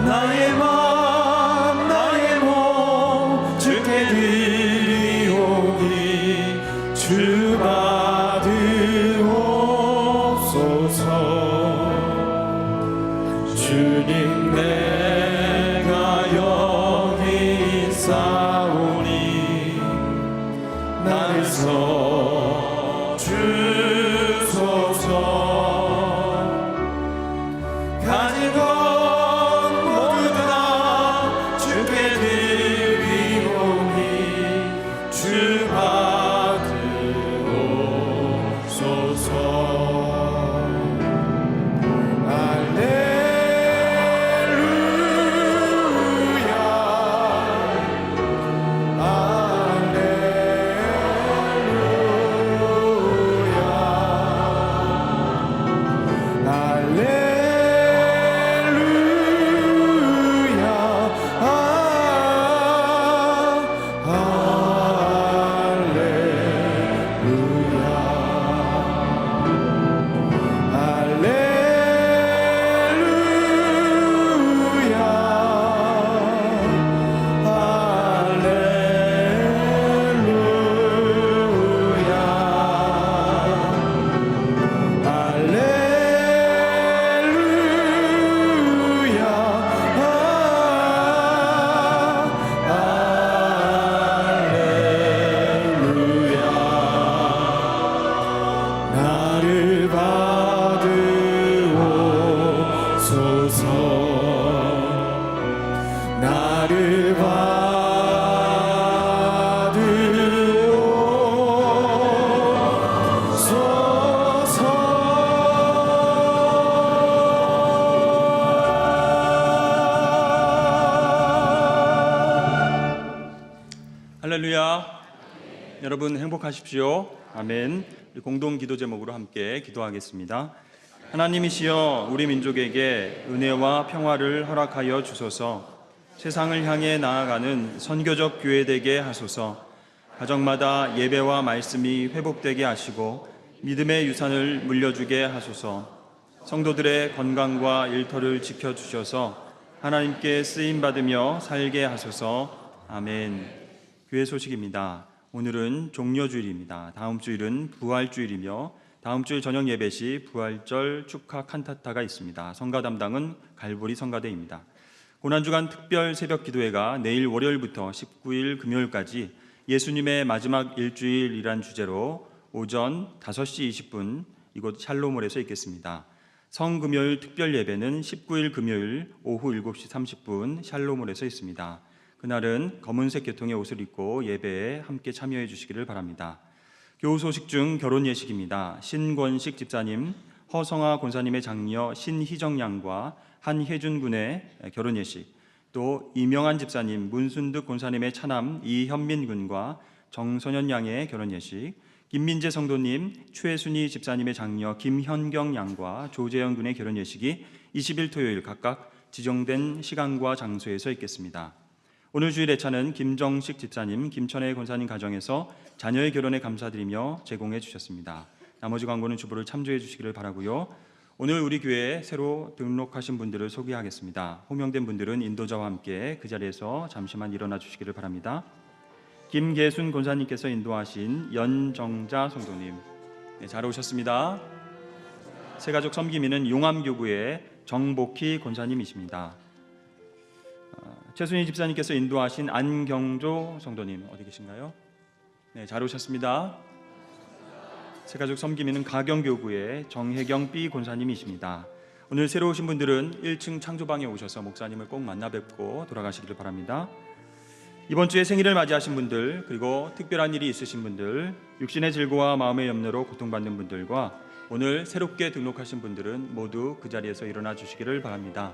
나의 맘 나의 몸 주께 드리오니 주 받으옵소서. 주님 내가 여기 있사오니 나를 써주소서. 가진 것 모두 다 주께 드리오니 주 받으옵소서. 나를 받으옵소서. 나를 할렐루야. 여러분 행복하십시오. 아멘. 우리 공동 기도 제목으로 함께 기도하겠습니다. 하나님이시여 우리 민족에게 은혜와 평화를 허락하여 주소서. 세상을 향해 나아가는 선교적 교회 되게 하소서. 가정마다 예배와 말씀이 회복되게 하시고 믿음의 유산을 물려주게 하소서. 성도들의 건강과 일터를 지켜주셔서 하나님께 쓰임받으며 살게 하소서. 아멘. 교회 소식입니다. 오늘은 종려주일입니다. 다음 주일은 부활주일이며 다음 주일 저녁 예배 시 부활절 축하 칸타타가 있습니다. 성가 담당은 갈보리 성가대입니다. 고난주간 특별 새벽 기도회가 내일 월요일부터 19일 금요일까지 예수님의 마지막 일주일이란 주제로 오전 5시 20분 이곳 샬롬홀에서 있겠습니다. 성금요일 특별 예배는 19일 금요일 오후 7시 30분 샬롬홀에서 있습니다. 그날은 검은색 계통의 옷을 입고 예배에 함께 참여해 주시기를 바랍니다. 교우 소식 중 결혼 예식입니다. 신권식 집사님, 허성아 권사님의 장녀 신희정 양과 한혜준 군의 결혼 예식, 또 이명한 집사님, 문순득 권사님의 차남 이현민 군과 정선현 양의 결혼 예식, 김민재 성도님, 최순희 집사님의 장녀 김현경 양과 조재영 군의 결혼 예식이 20일 토요일 각각 지정된 시간과 장소에서 있겠습니다. 오늘 주일 예차는 김정식 집사님, 김천혜 권사님 가정에서 자녀의 결혼에 감사드리며 제공해 주셨습니다. 나머지 광고는 주보를 참조해 주시기를 바라고요. 오늘 우리 교회에 새로 등록하신 분들을 소개하겠습니다. 호명된 분들은 인도자와 함께 그 자리에서 잠시만 일어나 주시기를 바랍니다. 김계순 권사님께서 인도하신 연정자 성도님, 네, 잘 오셨습니다. 새가족 섬기미는 용암교구의 정복희 권사님이십니다. 최순희 집사님께서 인도하신 안경조 성도님 어디 계신가요? 네, 잘 오셨습니다. 새가족 섬기미는 가경교구의 정혜경 B 권사님이십니다. 오늘 새로 오신 분들은 1층 창조방에 오셔서 목사님을 꼭 만나 뵙고 돌아가시기를 바랍니다. 이번 주에 생일을 맞이하신 분들, 그리고 특별한 일이 있으신 분들, 육신의 질고와 마음의 염려로 고통받는 분들과 오늘 새롭게 등록하신 분들은 모두 그 자리에서 일어나 주시기를 바랍니다.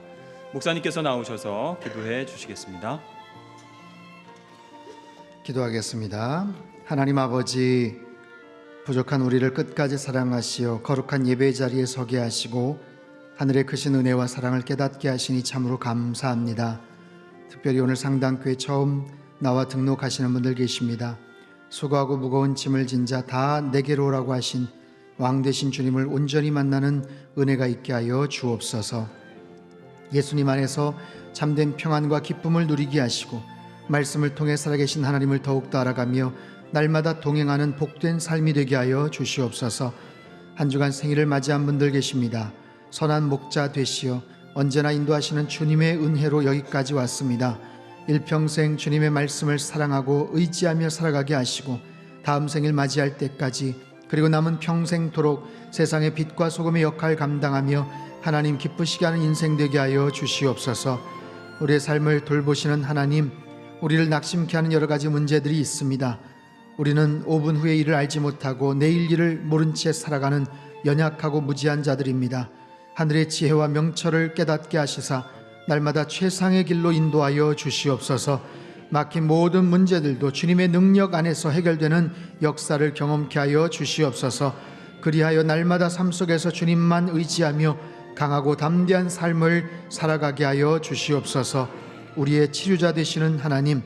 목사님께서 나오셔서 기도해 주시겠습니다. 기도하겠습니다. 하나님 아버지, 부족한 우리를 끝까지 사랑하시어 거룩한 예배의 자리에 서게 하시고 하늘의 크신 은혜와 사랑을 깨닫게 하시니 참으로 감사합니다. 특별히 오늘 상당교회 처음 나와 등록하시는 분들 계십니다. 수고하고 무거운 짐을 진 자 다 내게로 오라고 하신 왕 되신 주님을 온전히 만나는 은혜가 있게 하여 주옵소서. 예수님 안에서 참된 평안과 기쁨을 누리게 하시고 말씀을 통해 살아계신 하나님을 더욱더 알아가며 날마다 동행하는 복된 삶이 되게 하여 주시옵소서. 한 주간 생일을 맞이한 분들 계십니다. 선한 목자 되시어 언제나 인도하시는 주님의 은혜로 여기까지 왔습니다. 일평생 주님의 말씀을 사랑하고 의지하며 살아가게 하시고 다음 생일 맞이할 때까지 그리고 남은 평생토록 세상의 빛과 소금의 역할 감당하며 하나님 기쁘시게 하는 인생 되게 하여 주시옵소서. 우리의 삶을 돌보시는 하나님, 우리를 낙심케 하는 여러 가지 문제들이 있습니다. 우리는 5분 후의 일을 알지 못하고 내일 일을 모른 채 살아가는 연약하고 무지한 자들입니다. 하늘의 지혜와 명철을 깨닫게 하시사 날마다 최상의 길로 인도하여 주시옵소서. 막힌 모든 문제들도 주님의 능력 안에서 해결되는 역사를 경험케 하여 주시옵소서. 그리하여 날마다 삶 속에서 주님만 의지하며 강하고 담대한 삶을 살아가게 하여 주시옵소서. 우리의 치료자 되시는 하나님,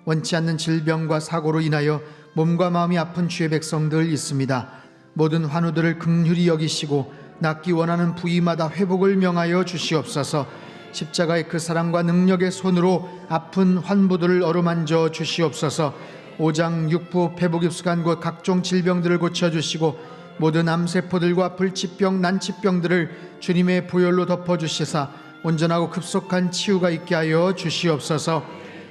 원치 않는 질병과 사고로 인하여 몸과 마음이 아픈 주의 백성들 있습니다. 모든 환우들을 긍휼히 여기시고 낫기 원하는 부위마다 회복을 명하여 주시옵소서. 십자가의 그 사랑과 능력의 손으로 아픈 환부들을 어루만져 주시옵소서. 오장, 육부, 폐부 깊숙한 곳 각종 질병들을 고쳐주시고 모든 암세포들과 불치병, 난치병들을 주님의 보혈로 덮어주시사 온전하고 급속한 치유가 있게 하여 주시옵소서.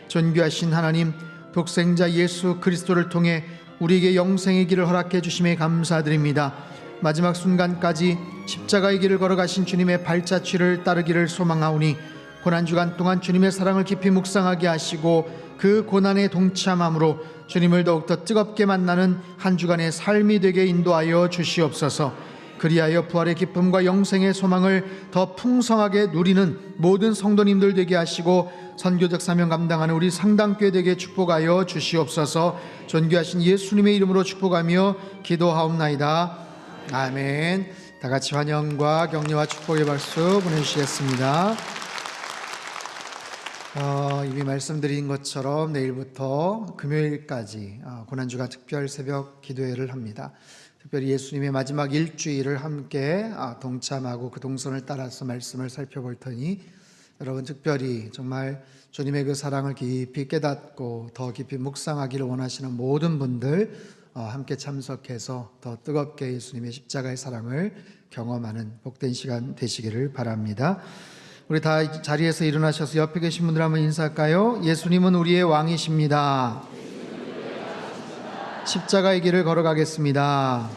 존귀하신 하나님, 독생자 예수 그리스도를 통해 우리에게 영생의 길을 허락해 주심에 감사드립니다. 마지막 순간까지 십자가의 길을 걸어가신 주님의 발자취를 따르기를 소망하오니 고난주간 동안 주님의 사랑을 깊이 묵상하게 하시고 그 고난에 동참함으로 주님을 더욱더 뜨겁게 만나는 한 주간의 삶이 되게 인도하여 주시옵소서. 그리하여 부활의 기쁨과 영생의 소망을 더 풍성하게 누리는 모든 성도님들 되게 하시고 선교적 사명 감당하는 우리 상당교회 되게 축복하여 주시옵소서. 존귀하신 예수님의 이름으로 축복하며 기도하옵나이다. 아멘. 다 같이 환영과 격려와 축복의 박수 보내주시겠습니다. 이미 말씀드린 것처럼 내일부터 금요일까지 고난주간 특별 새벽 기도회를 합니다. 특별히 예수님의 마지막 일주일을 함께 동참하고 그 동선을 따라서 말씀을 살펴볼 테니 여러분 특별히 정말 주님의 그 사랑을 깊이 깨닫고 더 깊이 묵상하기를 원하시는 모든 분들 함께 참석해서 더 뜨겁게 예수님의 십자가의 사랑을 경험하는 복된 시간 되시기를 바랍니다. 우리 다 자리에서 일어나셔서 옆에 계신 분들 한번 인사할까요? 예수님은 우리의 왕이십니다. 십자가의 길을 걸어가겠습니다.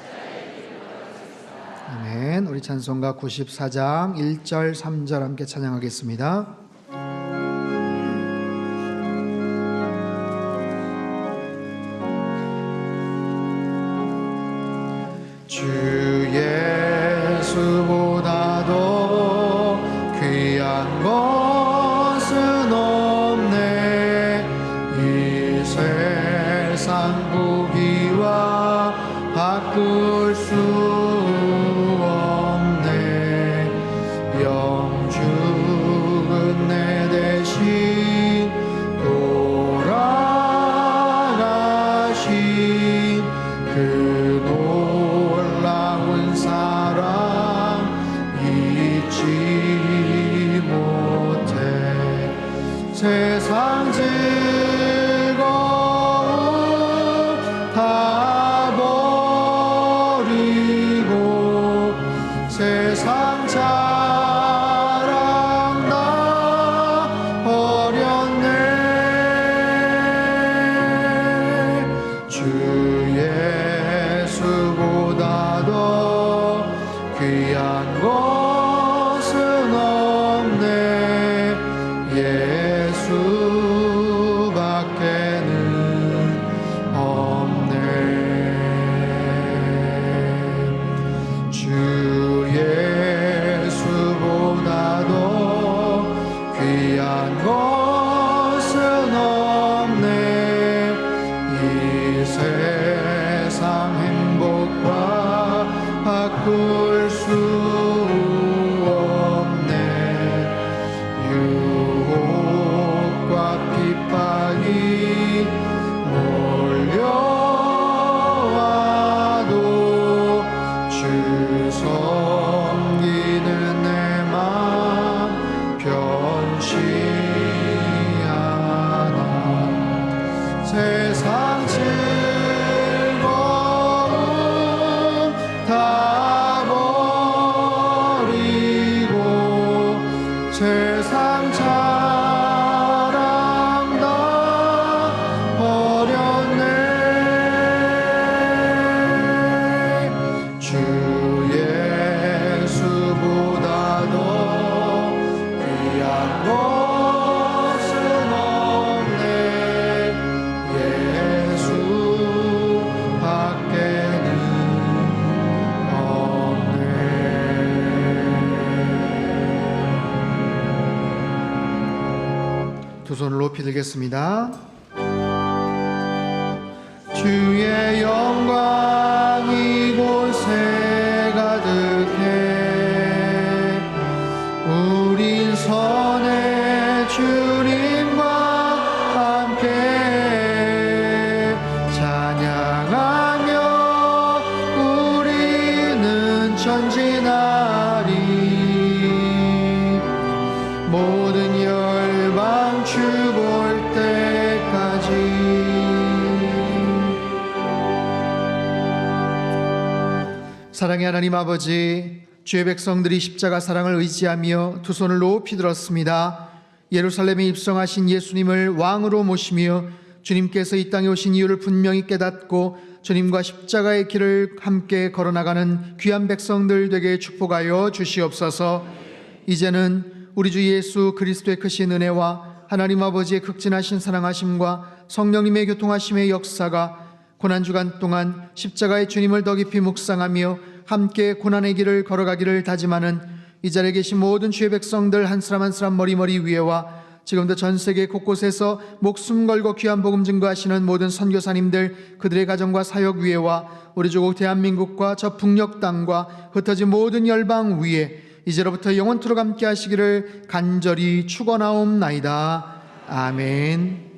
아멘. 우리 찬송가 94장 1절 3절 함께 찬양하겠습니다. 주 예수보다도 귀한 것은 없네. 이 세상 부귀와 바꿀 수 없네. 영죽은 내 대신 세상 즐거움 다 버리고 세상 자랑 다 버렸네. 주 예수보다 더 귀한 것은 없네. 예수밖에는 없네. 주 예수보다 더 귀한 것은 없네. 이 세상 행복과 바꿀 수 없네. 유혹과 핍박이 몰려와도 주 섬기는 내 맘 변치 않아. 세상 즐거움 다 버리고 세상 자랑 다 버렸네. 주 예수보다 더 귀한 것은 없네. 예수밖에는 없네. 두 손을 높이 들겠습니다. 주의 영광 이곳에 가득해. 우린 선의 주님과 함께 찬양하며 우리는 전진하리. 모든 열방 주 볼 때까지. 사랑의 하나님 아버지, 주의 백성들이 십자가 사랑을 의지하며 두 손을 높이 들었습니다. 예루살렘에 입성하신 예수님을 왕으로 모시며 주님께서 이 땅에 오신 이유를 분명히 깨닫고 주님과 십자가의 길을 함께 걸어나가는 귀한 백성들 되게 축복하여 주시옵소서. 이제는 우리 주 예수 그리스도의 크신 은혜와 하나님 아버지의 극진하신 사랑하심과 성령님의 교통하심의 역사가 고난주간 동안 십자가의 주님을 더 깊이 묵상하며 함께 고난의 길을 걸어가기를 다짐하는 이 자리에 계신 모든 주의 백성들 한 사람 한 사람 머리머리 위에와 지금도 전 세계 곳곳에서 목숨 걸고 귀한 복음 증거하시는 모든 선교사님들, 그들의 가정과 사역 위에와 우리 조국 대한민국과 저 북녘 땅과 흩어진 모든 열방 위에 이제로부터 영원토록 함께 하시기를 간절히 축원하옵나이다. 아멘.